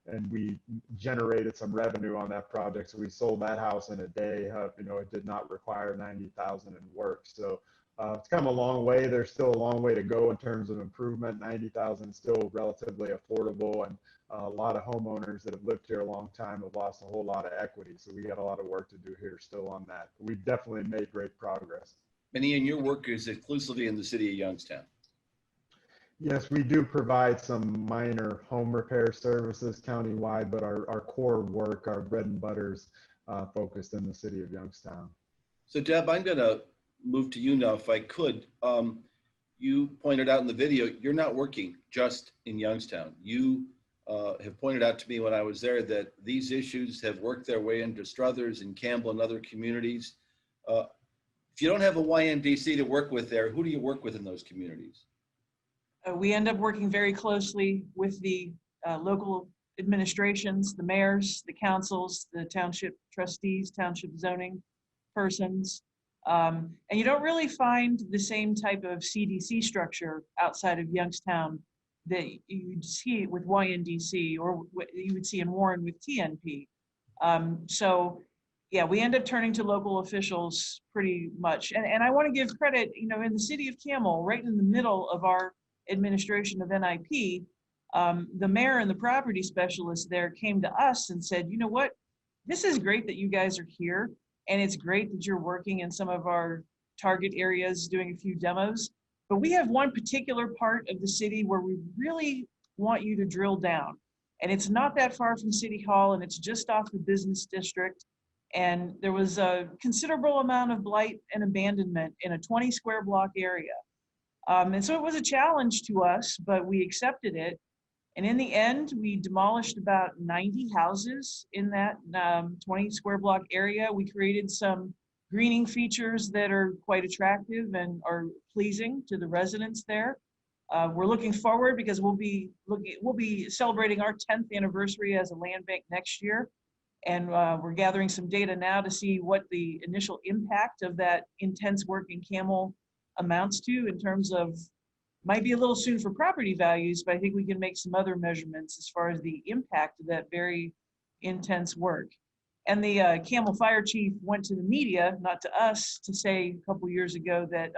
and we generated some revenue on that project. So we sold that house in a day. It did not require $90,000 in work. So it's come a long way. There's still a long way to go in terms of improvement. $90,000 is still relatively affordable, and a lot of homeowners that have lived here a long time have lost a whole lot of equity. So we got a lot of work to do here still on that. We've definitely made great progress. Many in your work is exclusively in the city of Youngstown. Yes, we do provide some minor home repair services countywide, but our core work, our bread and butters, focused in the city of Youngstown. So Deb, I'm going to move to you now if I could. You pointed out in the video, you're not working just in Youngstown. You have pointed out to me when I was there that these issues have worked their way into Struthers and Campbell and other communities. If you don't have a YNDC to work with there, who do you work with in those communities? We end up working very closely with the local administrations, the mayors, the councils, the township trustees, township zoning persons. And you don't really find the same type of CDC structure outside of Youngstown that you'd see with YNDC or what you would see in Warren with TNP. So yeah, we end up turning to local officials pretty much. And I want to give credit, in the city of Camel, right in the middle of our administration of NIP, the mayor and the property specialist there came to us and said, you know what, this is great that you guys are here. And it's great that you're working in some of our target areas, doing a few demos. But we have one particular part of the city where we really want you to drill down. And it's not that far from City Hall, and it's just off the business district. And there was a considerable amount of blight and abandonment in a 20 square block area. And so it was a challenge to us, but we accepted it. And in the end, we demolished about 90 houses in that 20 square block area. We created some greening features that are quite attractive and are pleasing to the residents there. We're looking forward because we'll be celebrating our 10th anniversary as a land bank next year. And we're gathering some data now to see what the initial impact of that intense work in Camel amounts to in terms of, might be a little soon for property values, but I think we can make some other measurements as far as the impact of that very intense work. And the Camel Fire Chief went to the media, not to us, to say a couple years ago that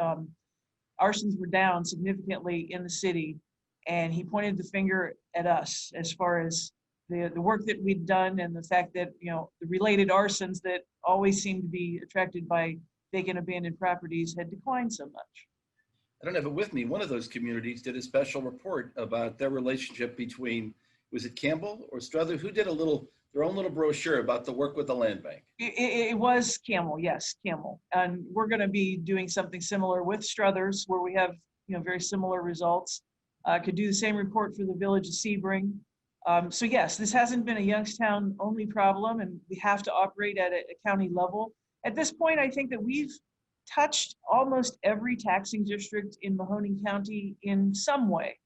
arsons were down significantly in the city. And he pointed the finger at us as far as the work that we'd done and the fact that, the related arsons that always seem to be attracted by vacant abandoned properties had declined so much. I don't have it with me. One of those communities did a special report about their relationship between, was it Campbell or Struthers? Who did their own little brochure about the work with the land bank? It was Camel, yes, Camel. And we're going to be doing something similar with Struthers, where we have, very similar results. Could do the same report for the village of Sebring. So yes, this hasn't been a Youngstown only problem, and we have to operate at a county level. At this point, I think that we've touched almost every taxing district in Mahoning County in some way.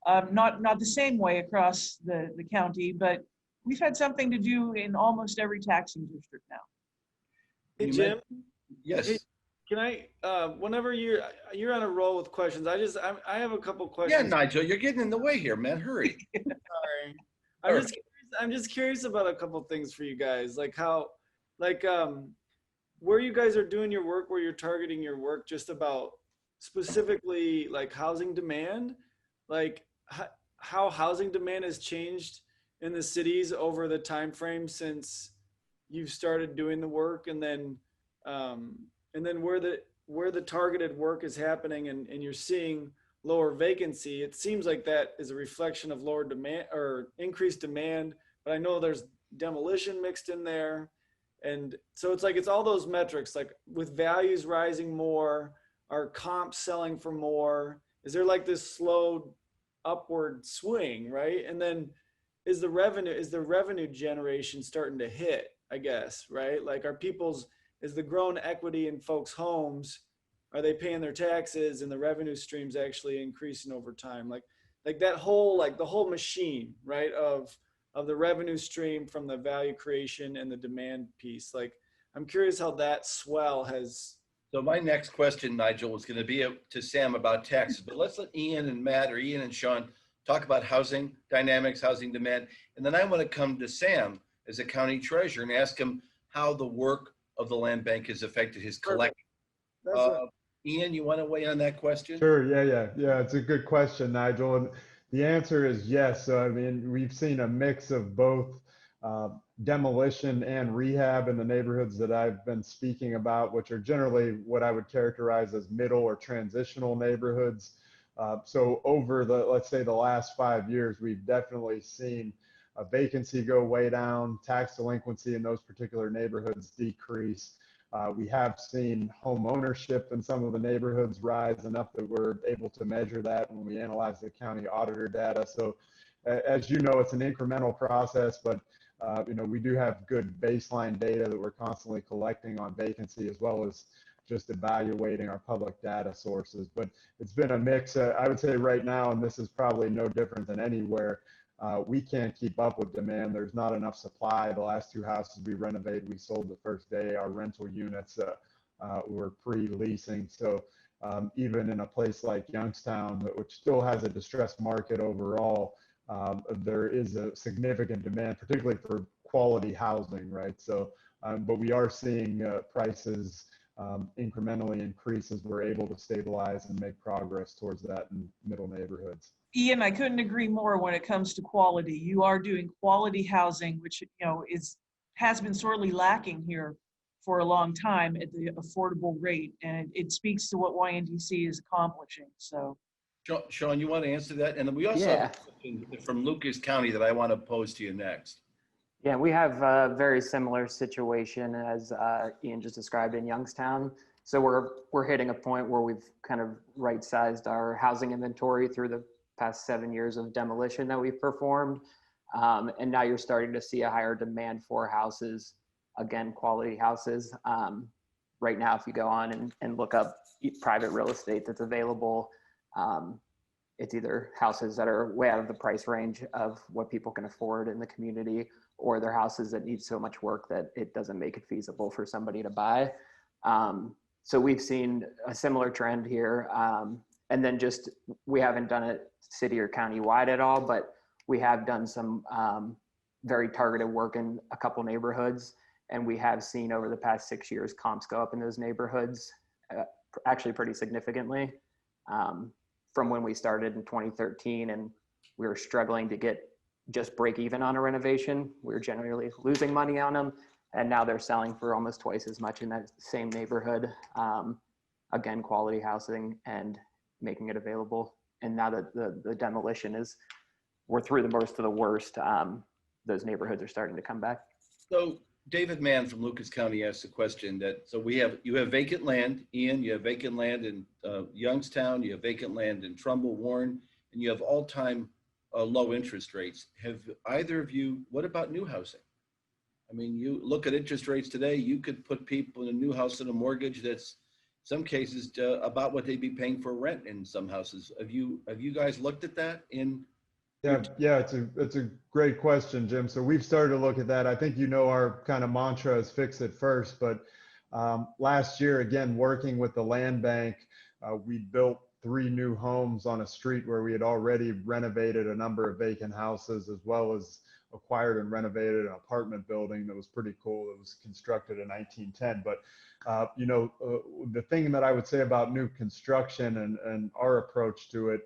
Not the same way across the county, but we've had something to do in almost every taxing district now. Hey, Jim. Yes. Hey, can I, whenever you're on a roll with questions, I have a couple questions. Yeah, Nigel, you're getting in the way here, man. Hurry. Sorry. I'm just curious about a couple things for you guys, like how, where you guys are doing your work, where you're targeting your work, just about specifically like housing demand, like how housing demand has changed in the cities over the time frame since you've started doing the work, and then where the targeted work is happening and you're seeing lower vacancy. It seems like that is a reflection of lower demand or increased demand, but I know there's demolition mixed in there. And so it's all those metrics, like with values rising more, are comps selling for more? Is there like this slow upward swing, right? And then is the revenue generation starting to hit, I guess, right? Like is the grown equity in folks' homes, are they paying their taxes and the revenue streams actually increasing over time? Like that whole, the whole machine, right, of of the revenue stream from the value creation and the demand piece. Like, I'm curious how that swell has. So my next question, Nigel, was going to be to Sam about taxes, but let's let Ian and Matt, or Ian and Shawn, talk about housing dynamics, housing demand. And then I want to come to Sam as a county treasurer and ask him how the work of the land bank has affected his collection. Ian, you want to weigh in on that question? Sure. Yeah. It's a good question, Nigel. And the answer is yes. So, I mean, we've seen a mix of both demolition and rehab in the neighborhoods that I've been speaking about, which are generally what I would characterize as middle or transitional neighborhoods. So over let's say the last 5 years, we've definitely seen vacancy go way down, tax delinquency in those particular neighborhoods decrease. We have seen home ownership in some of the neighborhoods rise enough that we're able to measure that when we analyze the county auditor data. So as you know, it's an incremental process, but we do have good baseline data that we're constantly collecting on vacancy, as well as just evaluating our public data sources. But it's been a mix. I would say right now, and this is probably no different than anywhere, we can't keep up with demand. There's not enough supply. The last 2 houses we renovated, we sold the first day. Our rental units were pre-leasing. So even in a place like Youngstown, which still has a distressed market overall, there is a significant demand, particularly for quality housing, right? So, but we are seeing prices incrementally increase as we're able to stabilize and make progress towards that in middle neighborhoods. Ian, I couldn't agree more when it comes to quality. You are doing quality housing, which has been sorely lacking here for a long time at the affordable rate, and it speaks to what YNDC is accomplishing. So, Shawn, you want to answer that? And then we also have a question from Lucas County that I want to pose to you next. Yeah, we have a very similar situation as Ian just described in Youngstown. So we're hitting a point where we've kind of right-sized our housing inventory through the past 7 years of demolition that we've performed. And now you're starting to see a higher demand for houses, again, quality houses. Right now, if you go on and look up private real estate that's available, it's either houses that are way out of the price range of what people can afford in the community, or they're houses that need so much work that it doesn't make it feasible for somebody to buy. So we've seen a similar trend here. And then just, we haven't done it city or county wide at all, but we have done some very targeted work in a couple neighborhoods. And we have seen over the past 6 years, comps go up in those neighborhoods, actually pretty significantly. From when we started in 2013, and we were struggling to just break even on a renovation. We were generally losing money on them, and now they're selling for almost twice as much in that same neighborhood. Again, quality housing and making it available. And now that the demolition we're through the most of the worst, those neighborhoods are starting to come back. So David Mann from Lucas County asked a question you have vacant land, Ian, you have vacant land in Youngstown, you have vacant land in Trumbull, Warren, and you have all-time low interest rates. Have either of you, what about new housing? I mean, you look at interest rates today, you could put people in a new house in a mortgage that's some cases about what they'd be paying for rent in some houses. Have you guys looked at that in? Yeah, it's a great question, Jim. So we've started to look at that. I think our kind of mantra is fix it first, but last year, again, working with the land bank, we built 3 new homes on a street where we had already renovated a number of vacant houses, as well as acquired and renovated an apartment building that was pretty cool. It was constructed in 1910. But the thing that I would say about new construction and our approach to it,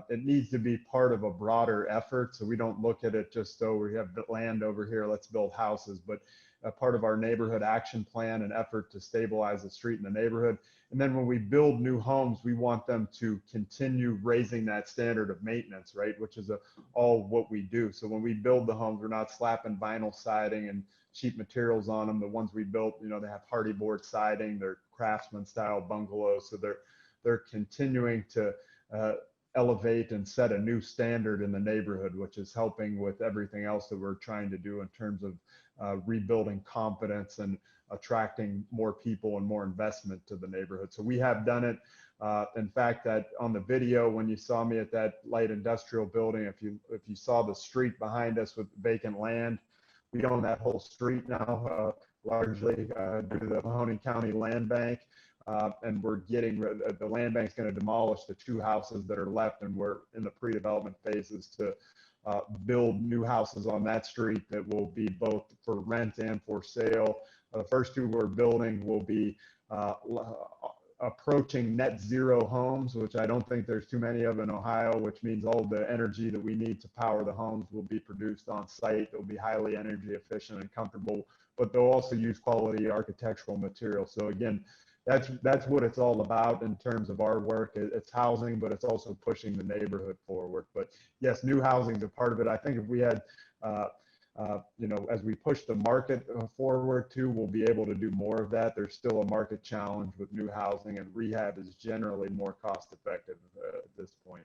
it needs to be part of a broader effort. So we don't look at it just, we have land over here, let's build houses, but a part of our neighborhood action plan and effort to stabilize the street and the neighborhood. And then when we build new homes, we want them to continue raising that standard of maintenance, right? Which is all what we do. So when we build the homes, we're not slapping vinyl siding and cheap materials on them. The ones we built, they have hardy board siding, they're craftsman style bungalows. So they're continuing to elevate and set a new standard in the neighborhood, which is helping with everything else that we're trying to do in terms of rebuilding confidence and attracting more people and more investment to the neighborhood. So we have done it. In fact, that on the video, when you saw me at that light industrial building, if you saw the street behind us with vacant land, we own that whole street now, largely due to the Mahoning County Land Bank. And we're getting the land bank's going to demolish the 2 houses that are left, and we're in the pre-development phases to build new houses on that street that will be both for rent and for sale. The first 2 we're building will be approaching net zero homes, which I don't think there's too many of in Ohio, which means all the energy that we need to power the homes will be produced on site. They'll be highly energy efficient and comfortable, but they'll also use quality architectural materials. So again, that's what it's all about in terms of our work. It's housing, but it's also pushing the neighborhood forward. But yes, new housing is a part of it. I think if we had, as we push the market forward too, we'll be able to do more of that. There's still a market challenge with new housing, and rehab is generally more cost effective at this point.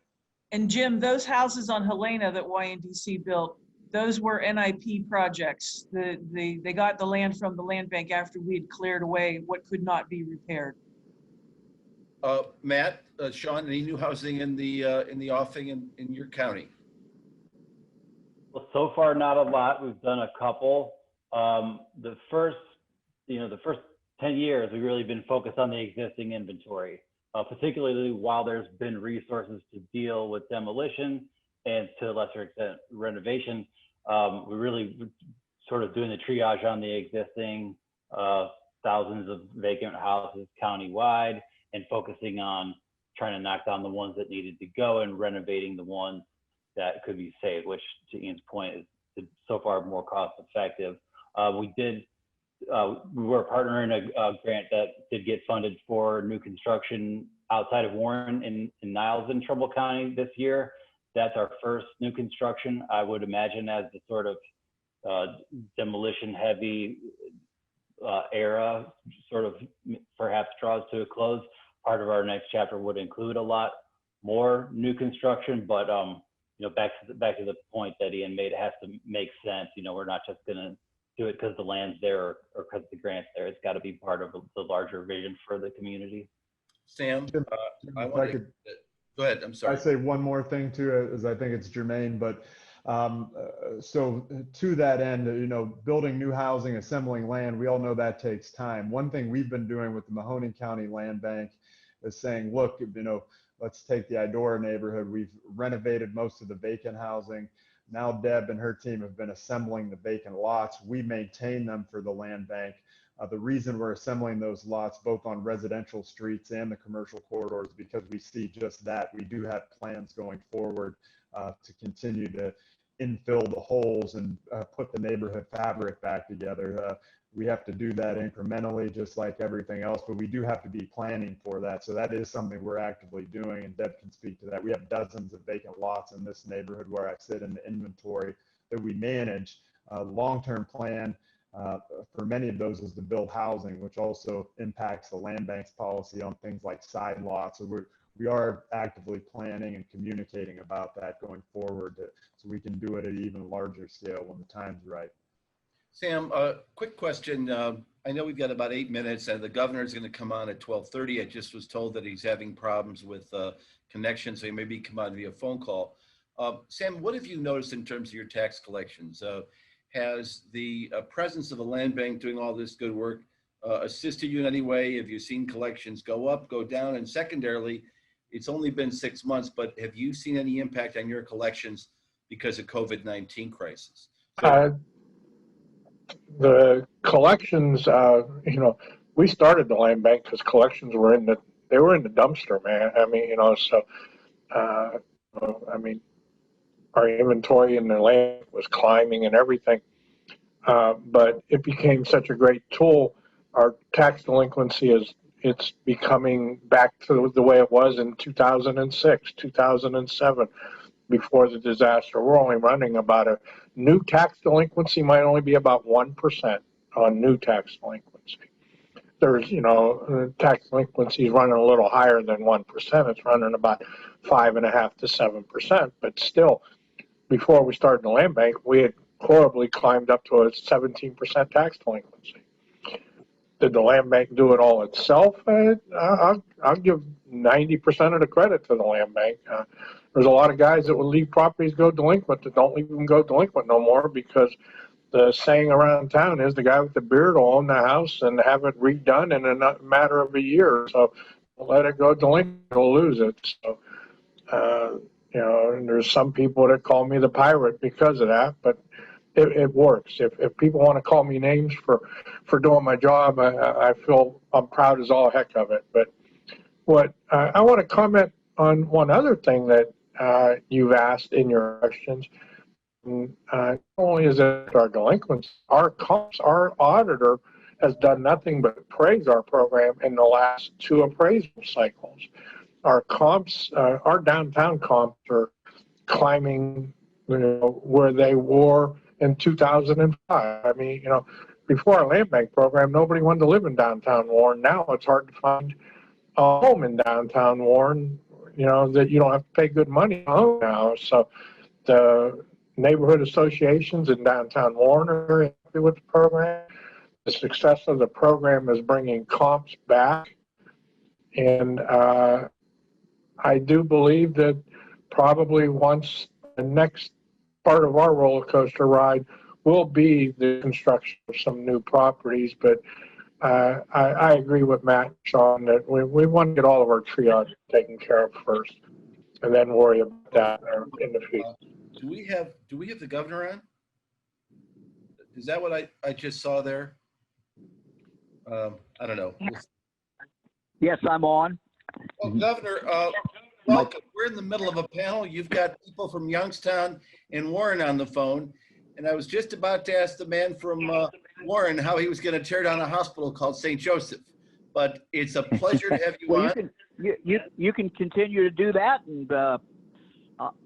And Jim, those houses on Helena that YNDC built, those were NIP projects. They got the land from the land bank after we had cleared away what could not be repaired. Matt, Shawn, any new housing in the offing in your county? Well, so far not a lot. We've done a couple. The first 10 years, we've really been focused on the existing inventory, particularly while there's been resources to deal with demolition and to a lesser extent renovation. We're really sort of doing the triage on the existing thousands of vacant houses countywide and focusing on trying to knock down the ones that needed to go and renovating the ones that could be saved, which to Ian's point is so far more cost effective. We were partnering a grant that did get funded for new construction outside of Warren in Niles and Trumbull County this year. That's our first new construction. I would imagine as the sort of demolition heavy era sort of perhaps draws to a close, part of our next chapter would include a lot more new construction, but back to the point that Ian made, it has to make sense. We're not just going to do it because the land's there or because the grant's there. It's got to be part of the larger vision for the community. Sam, I could go ahead. I'm sorry. I'd say one more thing too, as I think it's germane, but so to that end, building new housing, assembling land, we all know that takes time. One thing we've been doing with the Mahoning County Land Bank is saying, look, let's take the Idora neighborhood. We've renovated most of the vacant housing. Now Deb and her team have been assembling the vacant lots. We maintain them for the land bank. The reason we're assembling those lots both on residential streets and the commercial corridors, because we see just that. We do have plans going forward to continue to infill the holes and put the neighborhood fabric back together. We have to do that incrementally, just like everything else, but we do have to be planning for that. So that is something we're actively doing, and Deb can speak to that. We have dozens of vacant lots in this neighborhood where I sit in the inventory that we manage. Long-term plan for many of those is to build housing, which also impacts the land bank's policy on things like side lots. So we are actively planning and communicating about that going forward so we can do it at an even larger scale when the time's right. Sam, quick question. I know we've got about 8 minutes and the governor is going to come on at 12:30. I just was told that he's having problems with connection, so he may be come on via phone call. Sam, what have you noticed in terms of your tax collections? Has the presence of the land bank doing all this good work assisted you in any way? Have you seen collections go up, go down? And secondarily, it's only been 6 months, but have you seen any impact on your collections because of COVID-19 crisis? The collections, we started the land bank because collections were in the dumpster, man. Our inventory in the land was climbing and everything. But it became such a great tool. Our tax delinquency it's becoming back to the way it was in 2006, 2007. Before the disaster. We're only running about a new tax delinquency might only be about 1% on new tax delinquency. There's, tax delinquency is running a little higher than 1%. It's running about 5.5% to 7%. But still, before we started the land bank, we had horribly climbed up to a 17% tax delinquency. Did the land bank do it all itself? I'll give 90% of the credit to the land bank. There's a lot of guys that will leave properties go delinquent that don't leave them go delinquent no more, because the saying around town is the guy with the beard will own the house and have it redone in a matter of a year. So let it go delinquent, he'll lose it. So, you know, and there's some people that call me the pirate because of that, but it works. If people want to call me names for doing my job, I feel I'm proud as all heck of it. But what I want to comment on one other thing that you've asked in your questions. Not only is it our delinquents, our comps, our auditor has done nothing but praise our program in the last 2 appraisal cycles. Our comps, our downtown comps are climbing, you know, where they were in 2005. I mean, you know, before our land bank program, nobody wanted to live in downtown Warren. Now it's hard to find a home in downtown Warren, you know, that you don't have to pay good money to own now. So the neighborhood associations in downtown Warren are very happy with the program. The success of the program is bringing comps back. And I do believe that probably once the next part of our roller coaster ride will be the construction of some new properties. But I agree with Matt and Shawn that we want to get all of our triage taken care of first and then worry about that in the future. Do we have the governor on? Is that what I just saw there? I don't know. Yes, I'm on. Well, Governor, welcome. We're in the middle of a panel. You've got people from Youngstown and Warren on the phone. And I was just about to ask the man from Warren how he was going to tear down a hospital called St. Joseph. But it's a pleasure to have you well, on. You can continue to do that and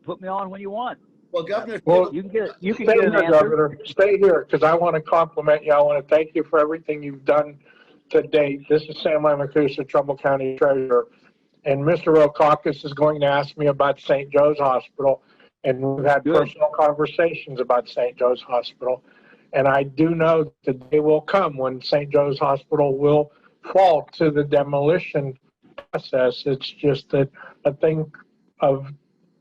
put me on when you want. Well, Governor, you can get Stay here, Governor. Stay here, because I want to compliment you. I want to thank you for everything you've done to date. This is Sam Lamacusa, Trumbull County Treasurer, and Mr. Rokakis is going to ask me about St. Joe's Hospital, and we've had personal conversations about St. Joe's Hospital, and I do know the day will come when St. Joe's Hospital will fall to the demolition process. It's just that a thing of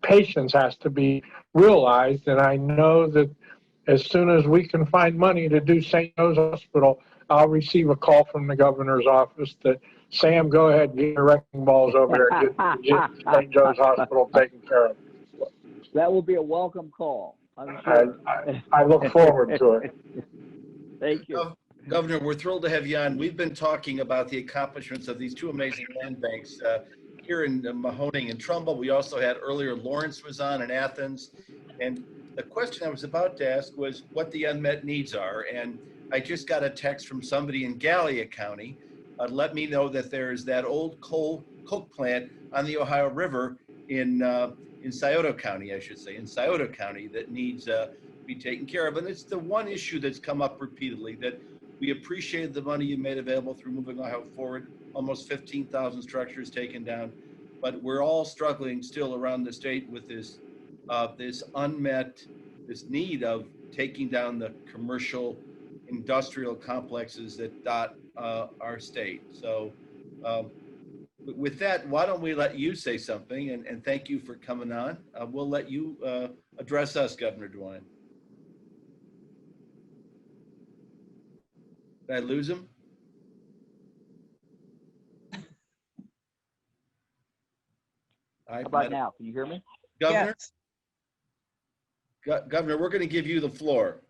patience has to be realized, and I know that as soon as we can find money to do St. Joe's Hospital, I'll receive a call from the governor's office that, Sam, go ahead, get your wrecking balls over there and get St. Joe's Hospital taken care of. That will be a welcome call, I'm sure. I look forward to it. Thank you. Governor, we're thrilled to have you on. We've been talking about the accomplishments of these 2 amazing land banks here in Mahoning and Trumbull. We also had earlier, Lawrence was on in Athens. And the question I was about to ask was what the unmet needs are. And I just got a text from somebody in Gallia County. Let me know that there's that old coke plant on the Ohio River in Scioto County, I should say, in Scioto County that needs to be taken care of. And it's the one issue that's come up repeatedly, that we appreciate the money you made available through Moving Ohio Forward, almost 15,000 structures taken down, but we're all struggling still around the state with this need of taking down the commercial industrial complexes that dot our state. So with that, why don't we let you say something, and thank you for coming on. We'll let you address us, Governor DeWine. Did I lose him? How about now? Can you hear me? Governor? Yes. Governor, we're going to give you the floor.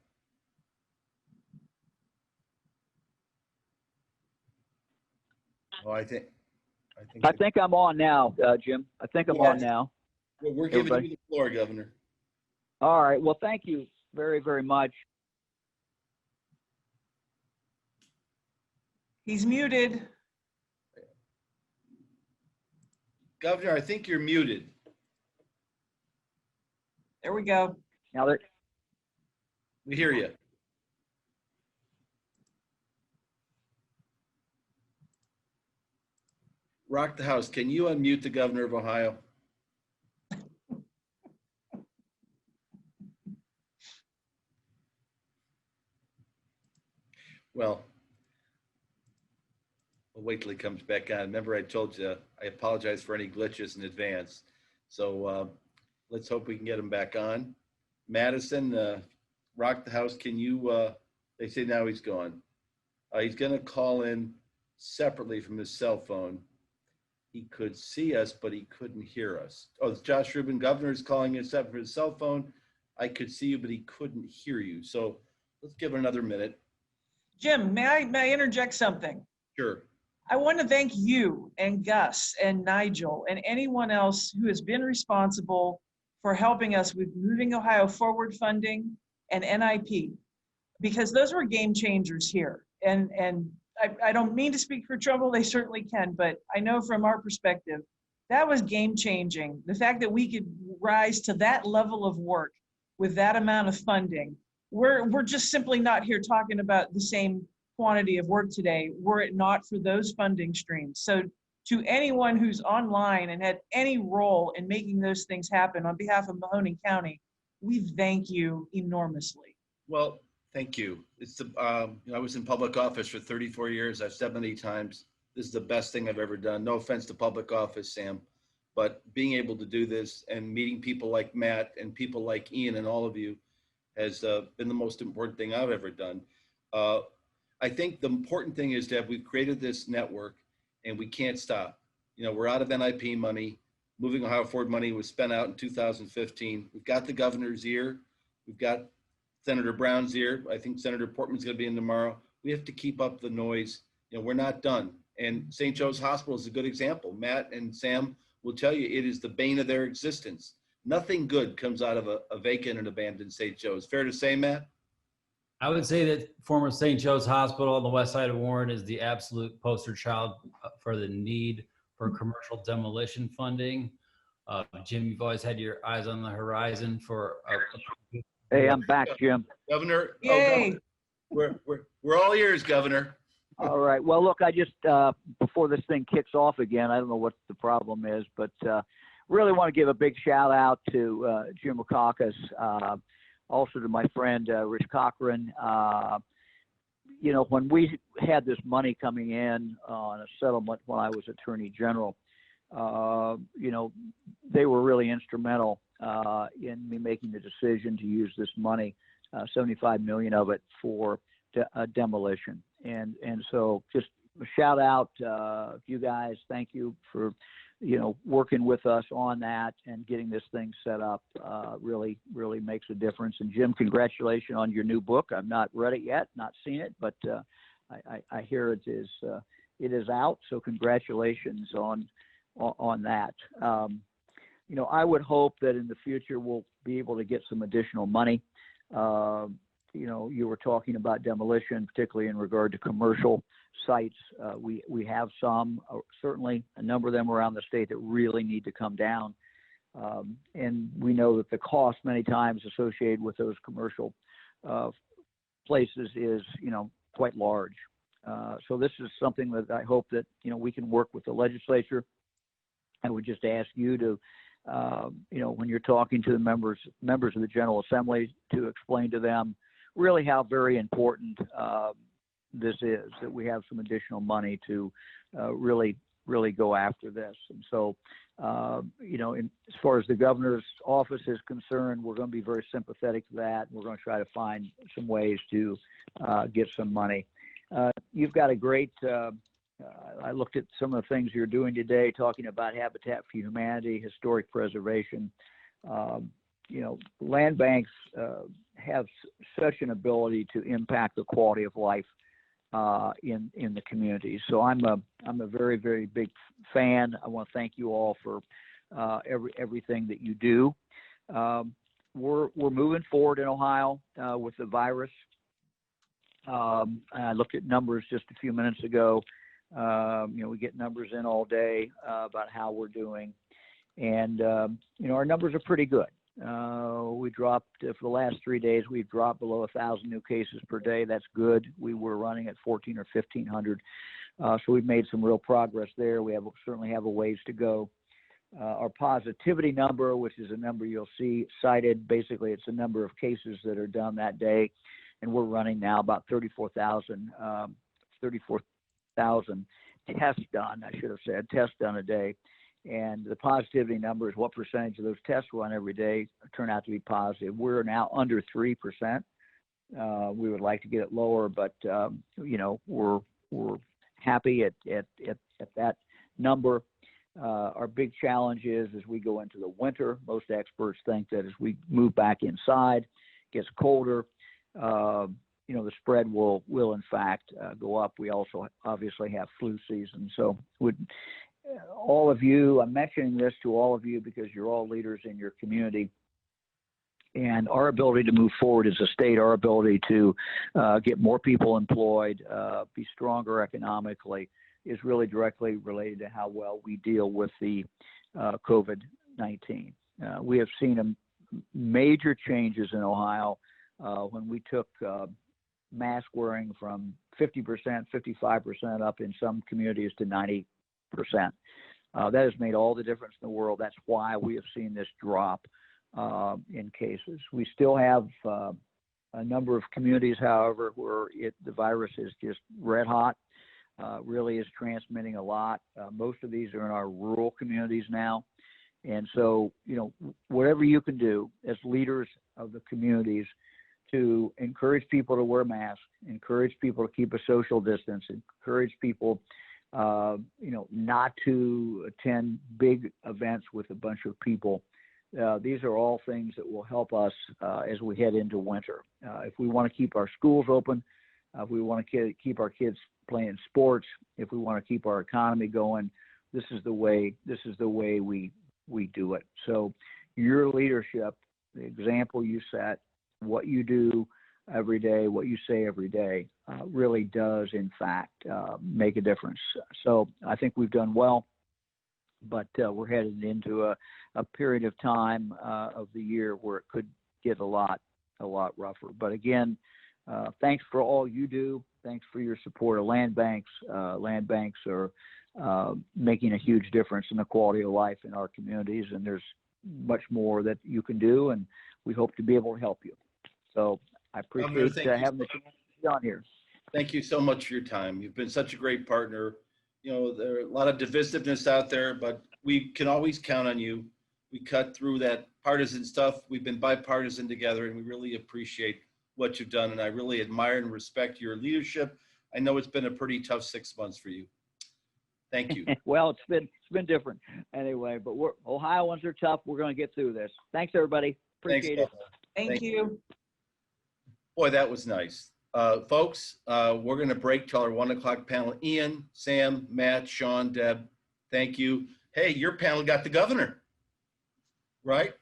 Oh, I think I'm on now, Jim. I think I'm on now. Well, we're giving you the floor, Governor. All right. Well, thank you very, very much. He's muted. Governor, I think you're muted. There we go. Now there. We hear you. Rock the house. Can you unmute the governor of Ohio? Well, I'll wait till he comes back on. Remember, I told you I apologize for any glitches in advance. So let's hope we can get him back on. Madison, Rock the House, can you, they say now he's gone. He's going to call in separately from his cell phone. He could see us, but he couldn't hear us. Oh, Josh Rubin, Governor, is calling in separate from his cell phone. I could see you, but he couldn't hear you. So let's give it another minute. Jim, may I interject something? Sure. I want to thank you and Gus and Nigel and anyone else who has been responsible for helping us with Moving Ohio Forward funding and NIP, because those were game changers here. And I don't mean to speak for Trumbull, they certainly can, but I know from our perspective, that was game changing. The fact that we could rise to that level of work with that amount of funding, we're just simply not here talking about the same quantity of work today were it not for those funding streams. So to anyone who's online and had any role in making those things happen on behalf of Mahoning County, we thank you enormously. Well, thank you. It's the, I was in public office for 34 years. I've said many times, this is the best thing I've ever done. No offense to public office, Sam, but being able to do this and meeting people like Matt and people like Ian and all of you has been the most important thing I've ever done. I think the important thing is that we've created this network and we can't stop. You know, we're out of NIP money. Moving Ohio Forward money was spent out in 2015. We've got the governor's ear. We've got Senator Brown's ear. I think Senator Portman's going to be in tomorrow. We have to keep up the noise. You know, we're not done. And St. Joe's Hospital is a good example. Matt and Sam will tell you it is the bane of their existence. Nothing good comes out of a vacant and abandoned St. Joe's. Fair to say, Matt? I would say that former St. Joe's Hospital on the west side of Warren is the absolute poster child for the need for commercial demolition funding. Jim, you've always had your eyes on the horizon for. Hey, I'm back, Jim. Governor, Yay. Governor, we're all ears, Governor. All right. Well, look, I just before this thing kicks off again, I don't know what the problem is, but really want to give a big shout out to Jim Makakis. Also to my friend, Rich Cochran. You know, when we had this money coming in on a settlement when I was Attorney General, you know, they were really instrumental in me making the decision to use this money, 75 million of it for demolition. And so just a shout out to you guys. Thank you for, you know, working with us on that and getting this thing set up. Really makes a difference. And Jim, congratulations on your new book. I've not read it yet, not seen it, but I hear it is out. So congratulations on that. You know, I would hope that in the future we'll be able to get some additional money. You know, you were talking about demolition, particularly in regard to commercial sites. We have some, certainly a number of them around the state that really need to come down. And we know that the cost many times associated with those commercial places is, you know, quite large. So this is something that I hope that, you know, we can work with the legislature. I would just ask you to, you know, when you're talking to the members of the General Assembly, to explain to them really how very important this is, that we have some additional money to really go after this. And so, you know, as far as the governor's office is concerned, we're going to be very sympathetic to that. We're going to try to find some ways to get some money. You've got a great, I looked at some of the things you're doing today, talking about Habitat for Humanity, historic preservation. You know, land banks have such an ability to impact the quality of life in the community. So I'm a very, very big fan. I want to thank you all for everything that you do. We're moving forward in Ohio with the virus. I looked at numbers just a few minutes ago. You know, we get numbers in all day about how we're doing, and you know, our numbers are pretty good. We dropped for the last 3 days. We've dropped below 1,000 new cases per day. That's good. We were running at 1,400 or 1,500, so we've made some real progress there. We certainly have a ways to go. Our positivity number, which is a number you'll see cited, basically it's the number of cases that are done that day, and we're running now about 34,000 tests done, I should have said, tests done a day. And the positivity numbers, what percentage of those tests run every day turn out to be positive. We're now under 3%. We would like to get it lower, but we're happy at that number. Our big challenge is as we go into the winter, most experts think that as we move back inside, it gets colder, the spread will in fact go up. We also obviously have flu season. So all of you, I'm mentioning this to all of you because you're all leaders in your community. And our ability to move forward as a state, our ability to get more people employed, be stronger economically, is really directly related to how well we deal with the COVID-19. We have seen major changes in Ohio when we took mask wearing from 50%, 55% up in some communities to 90%. That has made all the difference in the world. That's why we have seen this drop in cases. We still have a number of communities, however, where the virus is just red hot, really is transmitting a lot. Most of these are in our rural communities now. And so, whatever you can do as leaders of the communities to encourage people to wear masks, encourage people to keep a social distance, encourage people, not to attend big events with a bunch of people. These are all things that will help us as we head into winter. If we want to keep our schools open, if we want to keep our kids playing sports, if we want to keep our economy going, this is the way we do it. So your leadership, the example you set, what you do every day, what you say every day, really does in fact make a difference. So I think we've done well, but we're headed into a period of time of the year where it could get a lot rougher. But again, thanks for all you do. Thanks for your support of land banks. Land banks are making a huge difference in the quality of life in our communities, and there's much more that you can do, and we hope to be able to help you. So I appreciate having the chance to be on here. Thank you so much for your time. You've been such a great partner. There are a lot of divisiveness out there, but we can always count on you. We cut through that partisan stuff. We've been bipartisan together, and we really appreciate what you've done. And I really admire and respect your leadership. I know it's been a pretty tough 6 months for you. Thank you. Well, it's been different anyway, but Ohioans are tough. We're going to get through this. Thanks, everybody. Appreciate it. Thank you. Boy, that was nice. Folks, we're going to break till our 1 o'clock panel. Ian, Sam, Matt, Shawn, Deb, thank you. Hey, your panel got the governor, right?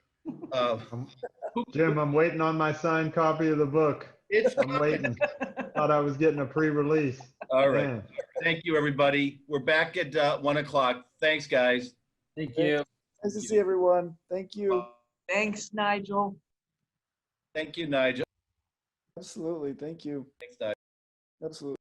Jim, I'm waiting on my signed copy of the book. I'm waiting. Thought I was getting a pre-release. All right. Man. Thank you, everybody. We're back at 1 o'clock. Thanks, guys. Thank you. Nice to see everyone. Thank you. Thanks, Nigel. Thank you, Nigel. Absolutely. Thank you. Thanks, Nigel. Absolutely.